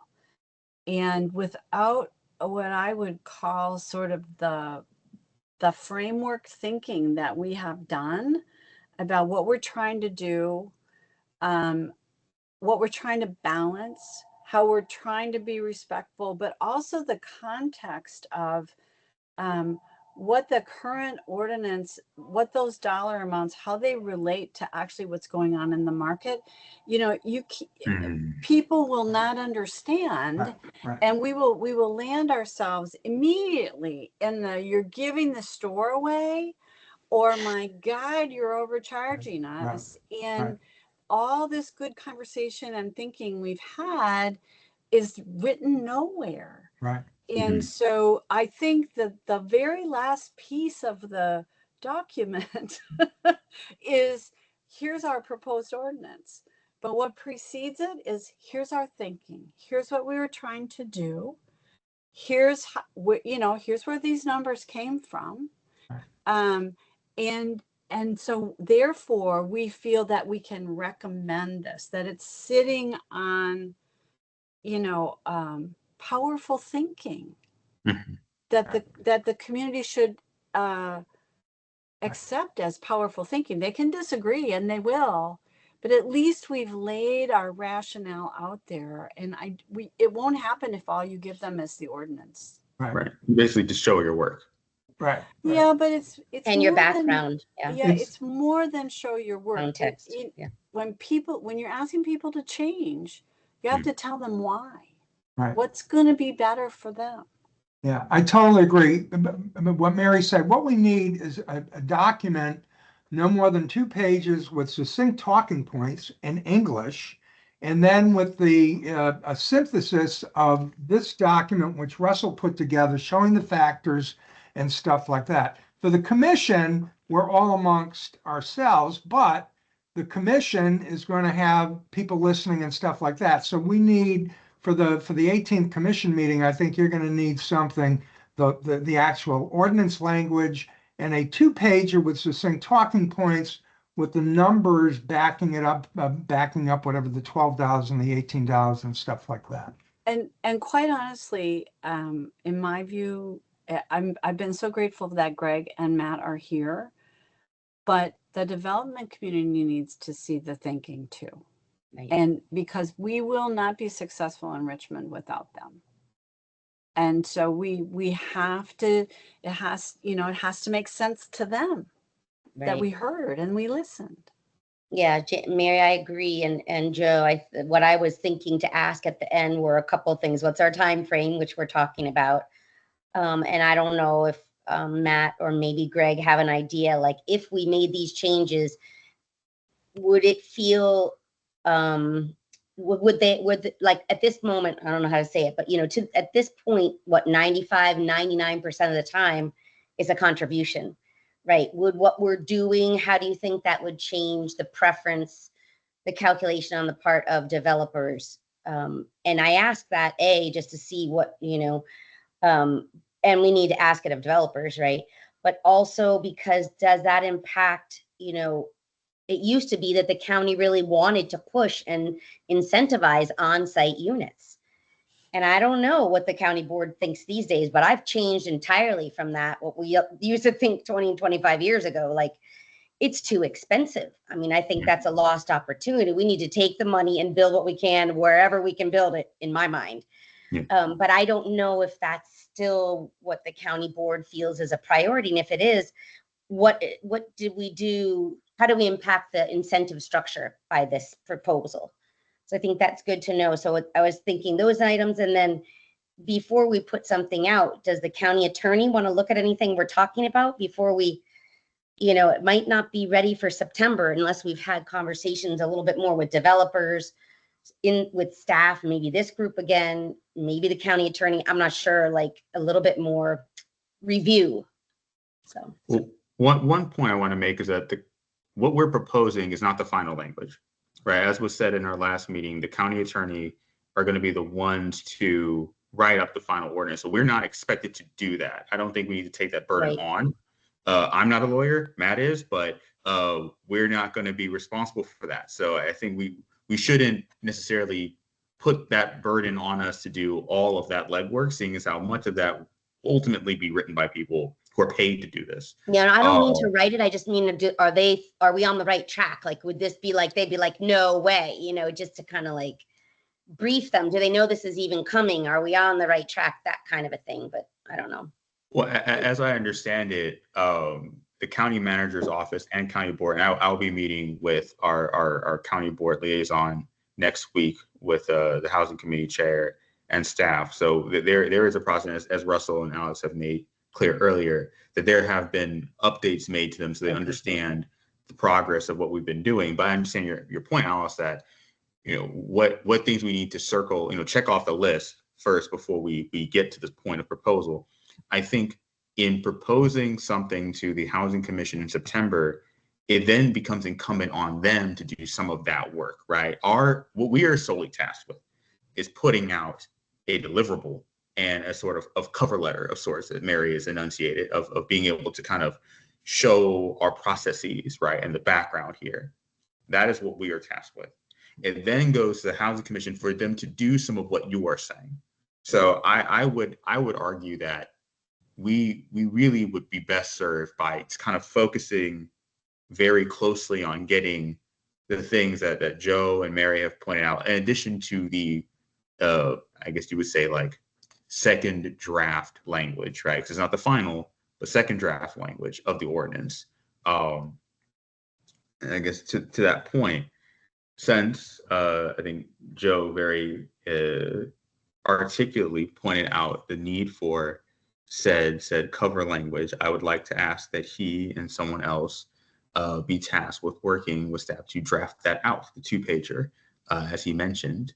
S6: And without what I would call sort of the framework thinking that we have done about what we're trying to do, what we're trying to balance, how we're trying to be respectful, but also the context of what the current ordinance, what those dollar amounts, how they relate to actually what's going on in the market. People will not understand,
S3: Right.
S6: and we will land ourselves immediately in you're giving the store away, or my God, you're overcharging us. And all this good conversation and thinking we've had is written nowhere.
S3: Right.
S6: And so I think that the very last piece of the document is, here's our proposed ordinance. But what precedes it is, here's our thinking. Here's what we were trying to do. Here's how, here's where these numbers came from. And so therefore we feel that we can recommend this, that it's sitting on, powerful thinking that the community should accept as powerful thinking. They can disagree, and they will, but at least we've laid our rationale out there. And it won't happen if all you give them is the ordinance.
S2: Right. Basically, just show your work.
S3: Right.
S6: Yeah, but it's
S4: and your background.
S6: It's more than show your work.
S4: Context.
S6: When you're asking people to change, you have to tell them why.
S3: Right.
S6: What's going to be better for them?
S3: Yeah, I totally agree. What Mary said, what we need is a document no more than 2 pages with succinct talking points in English, and then with a synthesis of this document, which Russell put together, showing the factors and stuff like that. For the commission, we're all amongst ourselves, but the commission is going to have people listening and stuff like that. So we need, for the 18th commission meeting, I think you're going to need something, the actual ordinance language, and a 2-pager with succinct talking points with the numbers backing it up, backing up whatever the $12 and the $18 and stuff like that.
S6: And quite honestly, in my view, I've been so grateful that Greg and Matt are here, but the development community needs to see the thinking too.
S4: Right.
S6: And because we will not be successful in Richmond without them. And so we have to, it has to make sense to them that we heard and we listened.
S4: Yeah, Mary, I agree. And Joe, what I was thinking to ask at the end were a couple of things. What's our time frame, which we're talking about? And I don't know if Matt or maybe Greg have an idea, like if we made these changes, would it feel would like at this moment, I don't know how to say it, but at this point, what 99% of the time is a contribution, right? Would what we're doing, how do you think that would change the preference, the calculation on the part of developers? And I ask that just to see what, and we need to ask it of developers, right? But also because does that impact, it used to be that the county really wanted to push and incentivize on-site units. And I don't know what the county board thinks these days, but I've changed entirely from that. What we used to think 20 and 25 years ago, like it's too expensive. I mean, I think that's a lost opportunity. We need to take the money and build what we can wherever we can build it, in my mind.
S2: Yeah.
S4: But I don't know if that's still what the county board feels is a priority. And if it is, what did we do? How do we impact the incentive structure by this proposal? So I think that's good to know. So I was thinking those items. And then before we put something out, does the county attorney want to look at anything we're talking about before we, it might not be ready for September unless we've had conversations a little bit more with developers, with staff, maybe this group again, maybe the county attorney. I'm not sure, like a little bit more review. So
S2: one point I want to make is that what we're proposing is not the final language, right? As was said in our last meeting, the county attorney are going to be the ones to write up the final ordinance. So we're not expected to do that. I don't think we need to take that burden on. I'm not a lawyer, Matt is, but we're not going to be responsible for that. So I think we shouldn't necessarily put that burden on us to do all of that legwork, seeing as how much of that will ultimately be written by people who are paid to do this.
S4: Yeah, I don't mean to write it. I just mean to do, are we on the right track? Like, would this be like, they'd be like, no way, just to kind of like brief them. Do they know this is even coming? Are we on the right track? That kind of a thing, but I don't know.
S2: Well, as I understand it, the county manager's office and county board, and I'll be meeting with our county board liaison next week with the housing committee chair and staff. So there is a process, as Russell and Alex have made clear earlier, that there have been updates made to them so they understand the progress of what we've been doing. But I understand your point, Alice, that what things we need to circle, check off the list first before we get to this point of proposal. I think in proposing something to the Housing Commission in September, it then becomes incumbent on them to do some of that work, right? What we are solely tasked with is putting out a deliverable and a sort of cover letter of sorts that Mary has enunciated of being able to kind of show our processes, right, and the background here. That is what we are tasked with. It then goes to the Housing Commission for them to do some of what you are saying. So I would argue that we really would be best served by kind of focusing very closely on getting the things that Joe and Mary have pointed out, in addition to the, I guess you would say, like, second draft language, right? Because it's not the final, but second draft language of the ordinance. And I guess to that point, since I think Joe very articulately pointed out the need for said cover language, I would like to ask that he and someone else be tasked with working with staff to draft that out, the 2-pager, as he mentioned.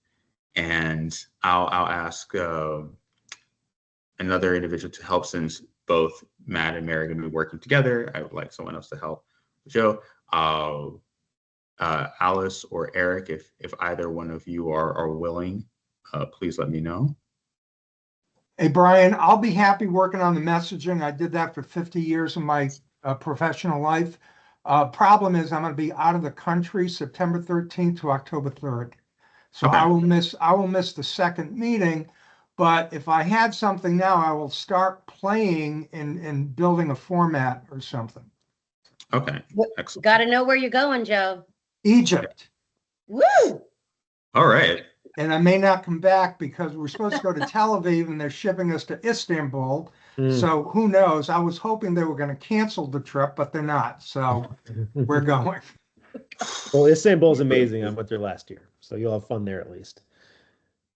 S2: And I'll ask another individual to help, since both Matt and Mary are going to be working together. I would like someone else to help Joe. Alice or Eric, if either one of you are willing, please let me know.
S3: Hey, Brian, I'll be happy working on the messaging. I did that for 50 years of my professional life. Problem is I'm going to be out of the country September 13th to October 3rd. So
S2: Okay.
S3: I will miss the second meeting. But if I had something now, I will start playing and building a format or something.
S2: Okay, excellent.
S4: Got to know where you're going, Joe.
S3: Egypt.
S4: Woo!
S2: All right.
S3: And I may not come back because we're supposed to go to Tel Aviv and they're shipping us to Istanbul. So who knows? I was hoping they were going to cancel the trip, but they're not. So we're going.
S7: Well, Istanbul is amazing. I went there last year, so you'll have fun there at least.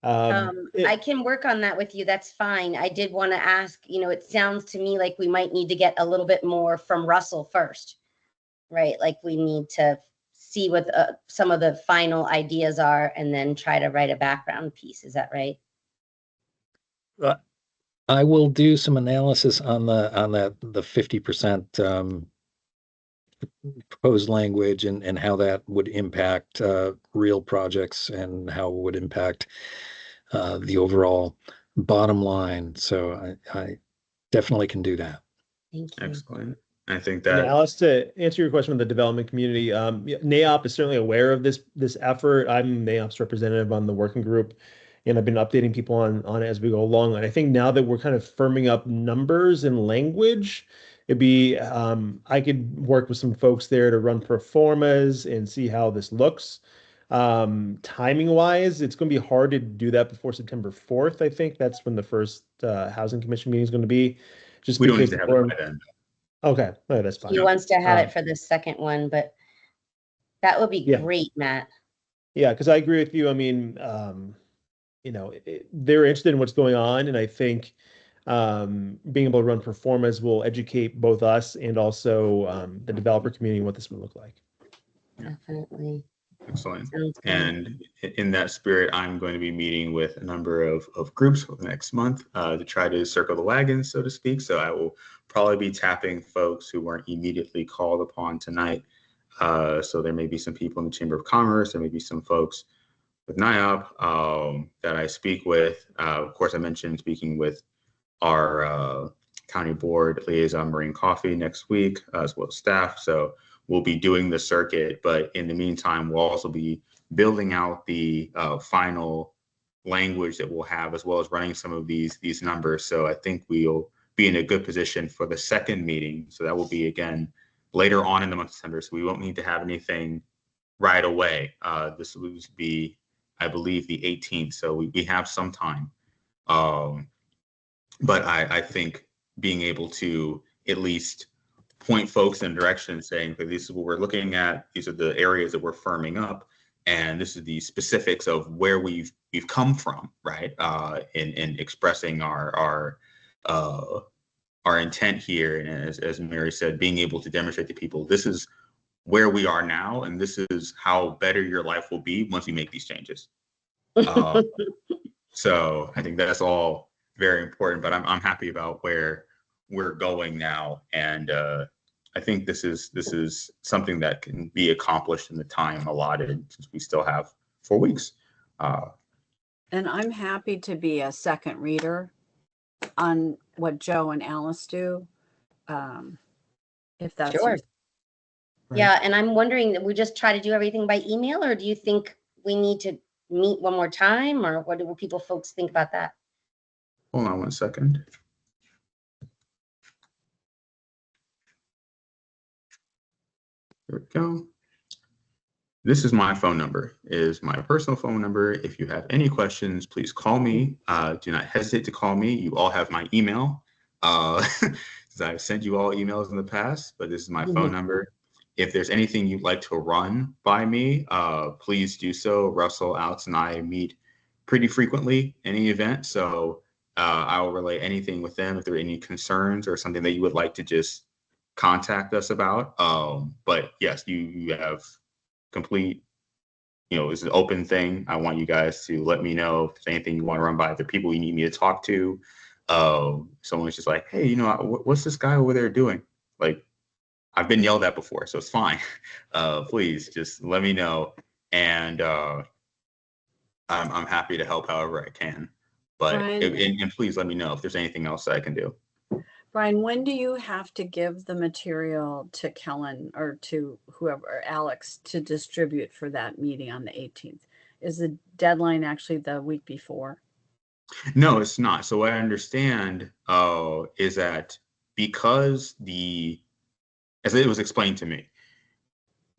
S4: I can work on that with you. That's fine. I did want to ask, it sounds to me like we might need to get a little bit more from Russell first, right? Like we need to see what some of the final ideas are and then try to write a background piece. Is that right?
S5: I will do some analysis on the 50% proposed language and how that would impact real projects and how it would impact the overall bottom line. So I definitely can do that.
S4: Thank you.
S2: Excellent. I think
S7: And
S2: that
S7: Alice, to answer your question on the development community, NAOP is certainly aware of this effort. I'm NAOP's representative on the working group, and I've been updating people on it as we go along. And I think now that we're kind of firming up numbers and language, it'd be I could work with some folks there to run pro formas and see how this looks. Timing wise, it's going to be hard to do that before September 4th. I think that's when the first Housing Commission meeting is going to be. Just
S2: we don't need
S7: because
S2: to have it by then.
S7: Okay, no, that's fine.
S4: He wants to have it for the second one, but that would be
S7: Yeah.
S4: great, Matt.
S7: Yeah, because I agree with you. I mean, they're interested in what's going on, and I think being able to run performance will educate both us and also the developer community what this would look like.
S4: Definitely.
S2: Excellent.
S4: Sounds good.
S2: And in that spirit, I'm going to be meeting with a number of groups for the next month to try to circle the wagons, so to speak. So I will probably be tapping folks who weren't immediately called upon tonight. So there may be some people in the Chamber of Commerce, there may be some folks with NIOP that I speak with. Of course, I mentioned speaking with our county board liaison, Maureen Coffey, next week, as well as staff. So we'll be doing the circuit, but in the meantime, we'll also be building out the final language that we'll have, as well as running some of these numbers. So I think we'll be in a good position for the second meeting. So that will be, again, later on in the month of December. So we won't need to have anything right away. This will be, I believe, the 18th. So we have some time. But I think being able to at least point folks in a direction saying, okay, this is what we're looking at. These are the areas that we're firming up. And this is the specifics of where we've come from, right? In expressing our intent here. And as Mary said, being able to demonstrate to people, this is where we are now, and this is how better your life will be once we make these changes. So I think that's all very important, but I'm happy about where we're going now. And I think this is something that can be accomplished in the time allotted, since we still have 4 weeks.
S6: And I'm happy to be a second reader on what Joe and Alice do. If that's
S4: Sure. Yeah, and I'm wondering that we just try to do everything by email, or do you think we need to meet one more time, or what do folks think about that?
S2: Hold on one second. Here we go. This is my phone number, is my personal phone number. If you have any questions, please call me. Do not hesitate to call me. You all have my email. I've sent you all emails in the past, but this is my phone number. If there's anything you'd like to run by me, please do so. Russell, Alex, and I meet pretty frequently in any event. So I will relay anything with them if there are any concerns or something that you would like to just contact us about. But yes, you have complete, it's an open thing. I want you guys to let me know if there's anything you want to run by, the people you need me to talk to. Someone's just like, hey, what's this guy over there doing? Like, I've been yelled at before, so it's fine. Please just let me know. And I'm happy to help however I can. But and please let me know if there's anything else I can do.
S6: Brian, when do you have to give the material to Kellen or to whoever, or Alex, to distribute for that meeting on the 18th? Is the deadline actually the week before?
S2: No, it's not. So what I understand is that because as it was explained to me,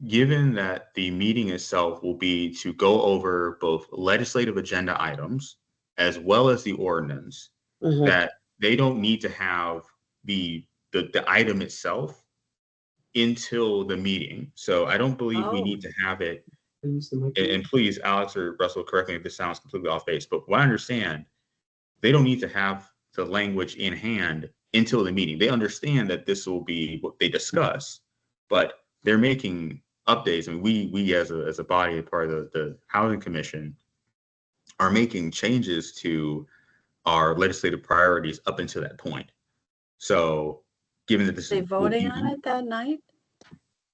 S2: given that the meeting itself will be to go over both legislative agenda items as well as the ordinance, that they don't need to have the item itself until the meeting. So I don't believe we need to have it. And please, Alex or Russell, correct me if this sounds completely off base, but what I understand, they don't need to have the language in hand until the meeting. They understand that this will be what they discuss, but they're making updates. I mean, we as a body, part of the Housing Commission, are making changes to our legislative priorities up until that point. So, given that this
S6: They
S2: will
S6: voting
S2: be,
S6: on it that night?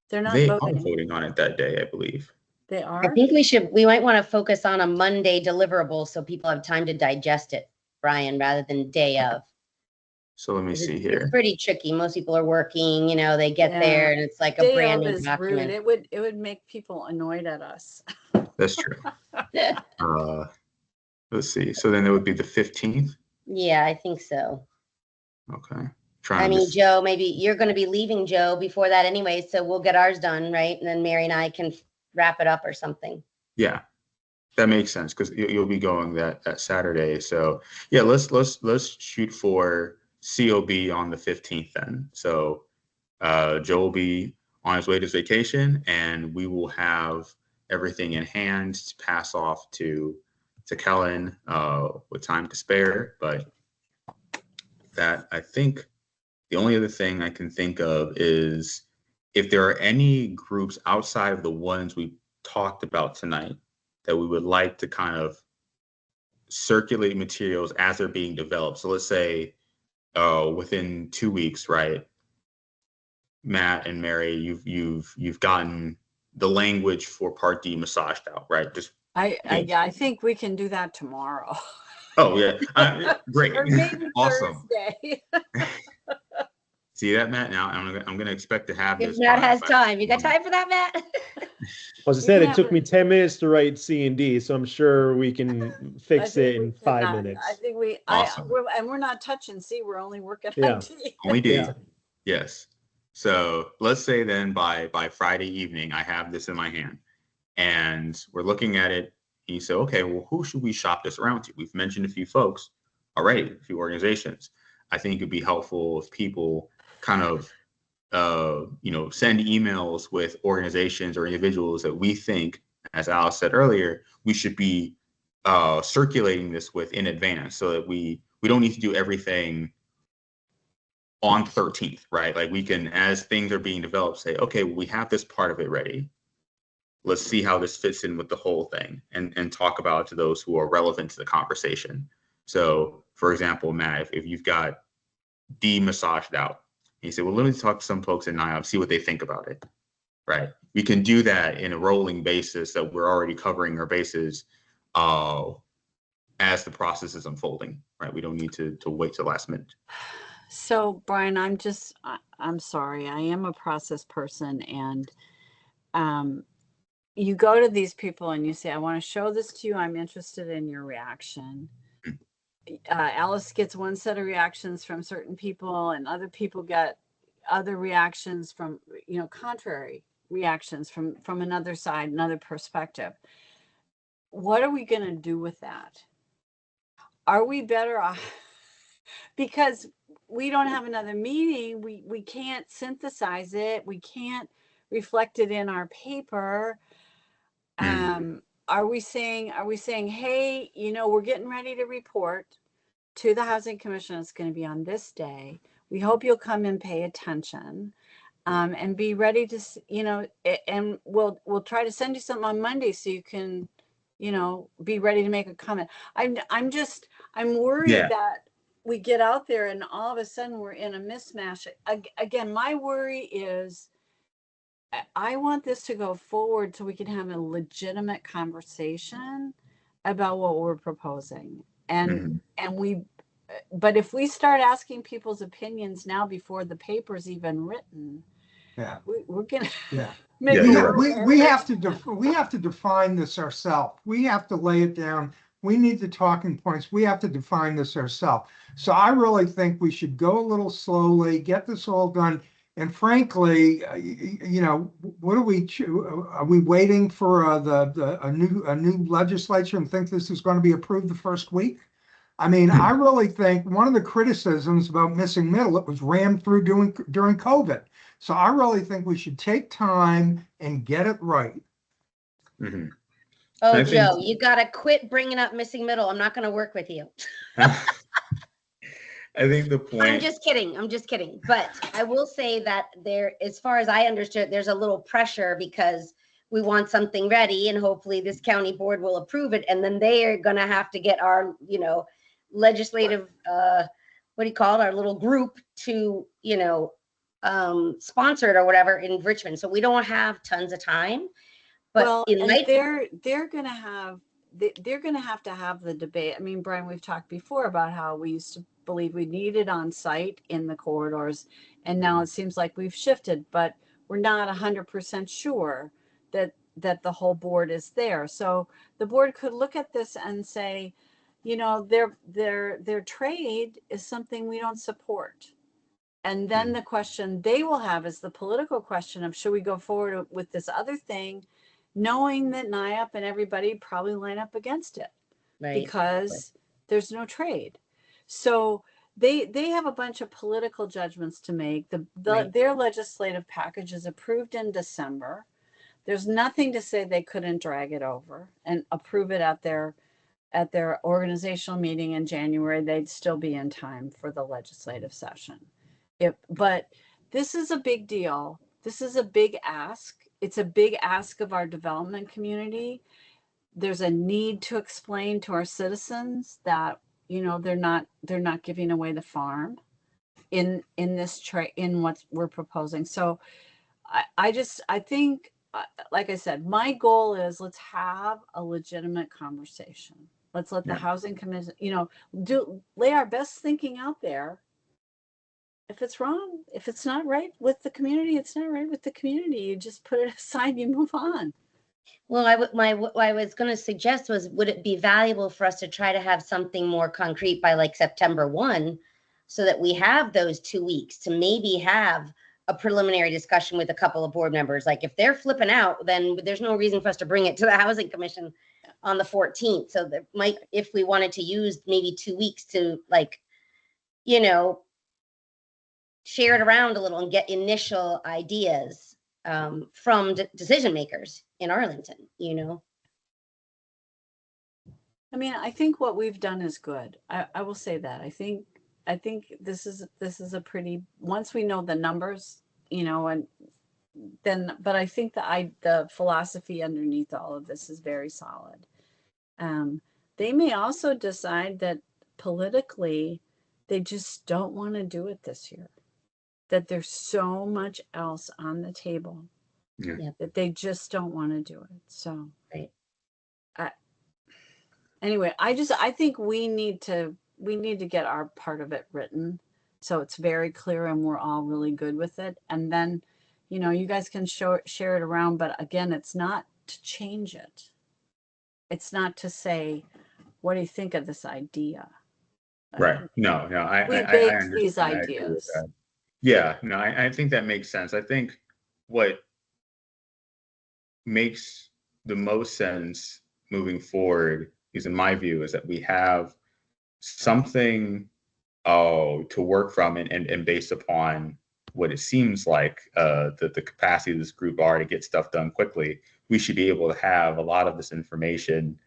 S6: They're not
S2: they are
S6: voting.
S2: voting on it that day, I believe.
S6: They
S4: I
S6: are?
S4: think we might want to focus on a Monday deliverable so people have time to digest it, Brian, rather than day of.
S2: So let me see
S4: It's
S2: here.
S4: pretty tricky. Most people are working, they get
S6: Yeah.
S4: there and it's like a
S6: Day
S4: brand
S6: of
S4: new
S6: is
S4: document.
S6: rude. It would make people annoyed at us.
S2: That's true. Let's see. So then it would be the 15th.
S4: Yeah, I think so.
S2: Okay.
S4: I mean, Joe, maybe you're going to be leaving, Joe, before that anyway, so we'll get ours done, right? And then Mary and I can wrap it up or something.
S2: Yeah, that makes sense because you'll be going that Saturday. So yeah, let's shoot for COB on the 15th then. So Joe will be on his way to his vacation, and we will have everything in hand to pass off to Kellen with time to spare. But that, I think, the only other thing I can think of is if there are any groups outside of the ones we talked about tonight that we would like to kind of circulate materials as they're being developed. So let's say within 2 weeks, right? Matt and Mary, you've gotten the language for Part D massaged out, right? Just
S6: I think we can do that tomorrow.
S2: oh yeah, great,
S6: Or maybe
S2: awesome.
S6: Thursday.
S2: See that, Matt? Now I'm gonna expect to have
S4: If
S2: this.
S4: Matt has time. You got time for that, Matt?
S7: As I said, it took me 10 minutes to write C and D, so I'm sure we can fix it in 5 minutes.
S6: I think
S2: Awesome.
S6: we're not touching C, we're only working
S7: Yeah.
S6: on D.
S2: Only D.
S7: Yeah.
S2: Yes. So let's say then by Friday evening, I have this in my hand and we're looking at it. And you say, okay, well, who should we shop this around to? We've mentioned a few folks already, a few organizations. I think it'd be helpful if people kind of, send emails with organizations or individuals that we think, as Alice said earlier, we should be circulating this with in advance so that we don't need to do everything on 13th, right? Like we can, as things are being developed, say, okay, well, we have this part of it ready. Let's see how this fits in with the whole thing and talk about it to those who are relevant to the conversation. So for example, Matt, if you've got D massaged out, and you say, well, let me talk to some folks in NIOB, see what they think about it, right? We can do that in a rolling basis that we're already covering our bases as the process is unfolding, right? We don't need to wait till last minute.
S6: So Brian, I'm sorry. I am a process person, and you go to these people and you say, I want to show this to you. I'm interested in your reaction. Alice gets one set of reactions from certain people, and other people get other reactions from, contrary reactions from another side, another perspective. What are we going to do with that? Are we better off? Because we don't have another meeting. We can't synthesize it. We can't reflect it in our paper. Are we saying, hey, we're getting ready to report to the Housing Commission. It's going to be on this day. We hope you'll come and pay attention, and be ready to, and we'll try to send you something on Monday so you can, be ready to make a comment. I'm worried that we get out there and all of a sudden we're in a mismatch. Again, my worry is I want this to go forward so we can have a legitimate conversation about what we're proposing. But if we start asking people's opinions now before the paper's even written, we're gonna
S3: we have to define this ourselves. We have to lay it down. We need the talking points. We have to define this ourselves. So I really think we should go a little slowly, get this all done. And frankly, what are we waiting for a new legislature and think this is going to be approved the first week? I mean, I really think one of the criticisms about missing middle, it was rammed through during COVID. So I really think we should take time and get it right.
S2: Mm-hmm.
S4: Oh, Joe, you got to quit bringing up missing middle. I'm not going to work with you.
S2: I think the
S4: I'm
S2: point.
S4: just kidding. I'm just kidding. But I will say that there, as far as I understood, there's a little pressure because we want something ready and hopefully this county board will approve it. And then they are going to have to get our, legislative, what do you call it? Our little group to, sponsor it or whatever in Richmond. So we don't have tons of time, but
S6: Well,
S4: it
S6: and
S4: might.
S6: they're going to have to have the debate. I mean, Brian, we've talked before about how we used to believe we needed on site in the corridors, and now it seems like we've shifted, but we're not 100% sure that the whole board is there. So the board could look at this and say, their trade is something we don't support. And then the question they will have is the political question of, should we go forward with this other thing, knowing that NIAP and everybody probably line up against it,
S4: Right.
S6: because there's no trade. So they have a bunch of political judgments to make. Their legislative package is approved in December. There's nothing to say they couldn't drag it over and approve it at their organizational meeting in January. They'd still be in time for the legislative session. But this is a big deal. This is a big ask. It's a big ask of our development community. There's a need to explain to our citizens that, they're not giving away the farm in what we're proposing. So I think, like I said, my goal is, let's have a legitimate conversation. Let's let the housing commission, lay our best thinking out there. If it's wrong, if it's not right with the community, it's not right with the community. You just put it aside, you move on.
S4: Well, what I was going to suggest was, would it be valuable for us to try to have something more concrete by like September 1, so that we have those 2 weeks to maybe have a preliminary discussion with a couple of board members? Like if they're flipping out, then there's no reason for us to bring it to the Housing Commission on the 14th. So that might, if we wanted to use maybe 2 weeks to share it around a little and get initial ideas from decision makers in Arlington,
S6: I mean, I think what we've done is good. I will say that. I think this is a pretty, once we know the numbers, and then, but I think the philosophy underneath all of this is very solid. They may also decide that politically they just don't want to do it this year, that there's so much else on the table that they just don't want to do it. So
S4: right.
S6: Anyway, I think we need to get our part of it written so it's very clear and we're all really good with it. And then, you guys can share it around, but again, it's not to change it. It's not to say, what do you think of this idea?
S2: Right. No,
S6: We
S2: I
S6: baked
S2: understand.
S6: these
S2: I agree with
S6: ideas.
S2: that. Yeah, no, I think that makes sense. I think what makes the most sense moving forward is, in my view, is that we have something to work from, and based upon what it seems like the capacity of this group are to get stuff done quickly, we should be able to have a lot of this information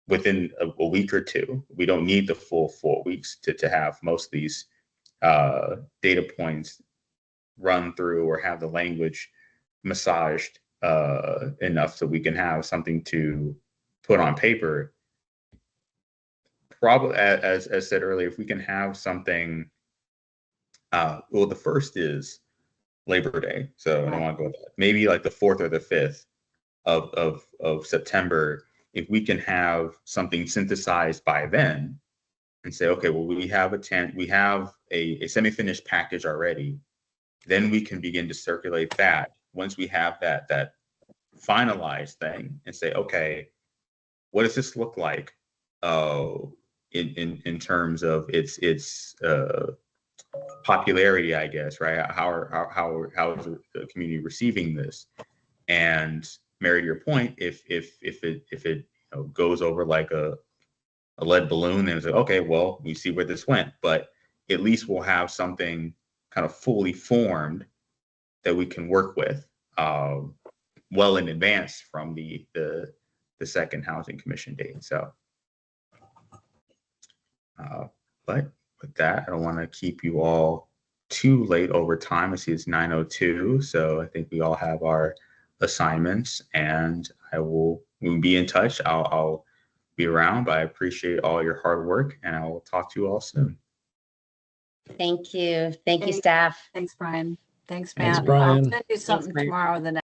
S2: within a week or two. We don't need the full 4 weeks to have most of these data points run through or have the language massaged enough so we can have something to put on paper. Probably, as said earlier, if we can have something, well, the first is Labor Day, so I don't want to go with that. Maybe like the 4th or the 5th of September, if we can have something synthesized by then and say, okay, well, we have a semi-finished package already, then we can begin to circulate that. Once we have that finalized thing and say, okay, what does this look like in terms of its popularity, I guess, right? How is the community receiving this? And Mary, to your point, if it goes over like a lead balloon, then it's like, okay, well, we see where this went, but at least we'll have something kind of fully formed that we can work with well in advance from the second Housing Commission date. So, but with that, I don't want to keep you all too late over time. I see it's 9:02, so I think we all have our assignments, and we'll be in touch. I'll be around, but I appreciate all your hard work, and I will talk to you all soon.
S4: Thank you. Thank you,
S6: Thanks.
S4: staff.
S6: Thanks, Brian. Thanks,
S5: Thanks,
S6: Matt.
S5: Brian.
S6: I'll send you something
S4: Brian.
S6: tomorrow, the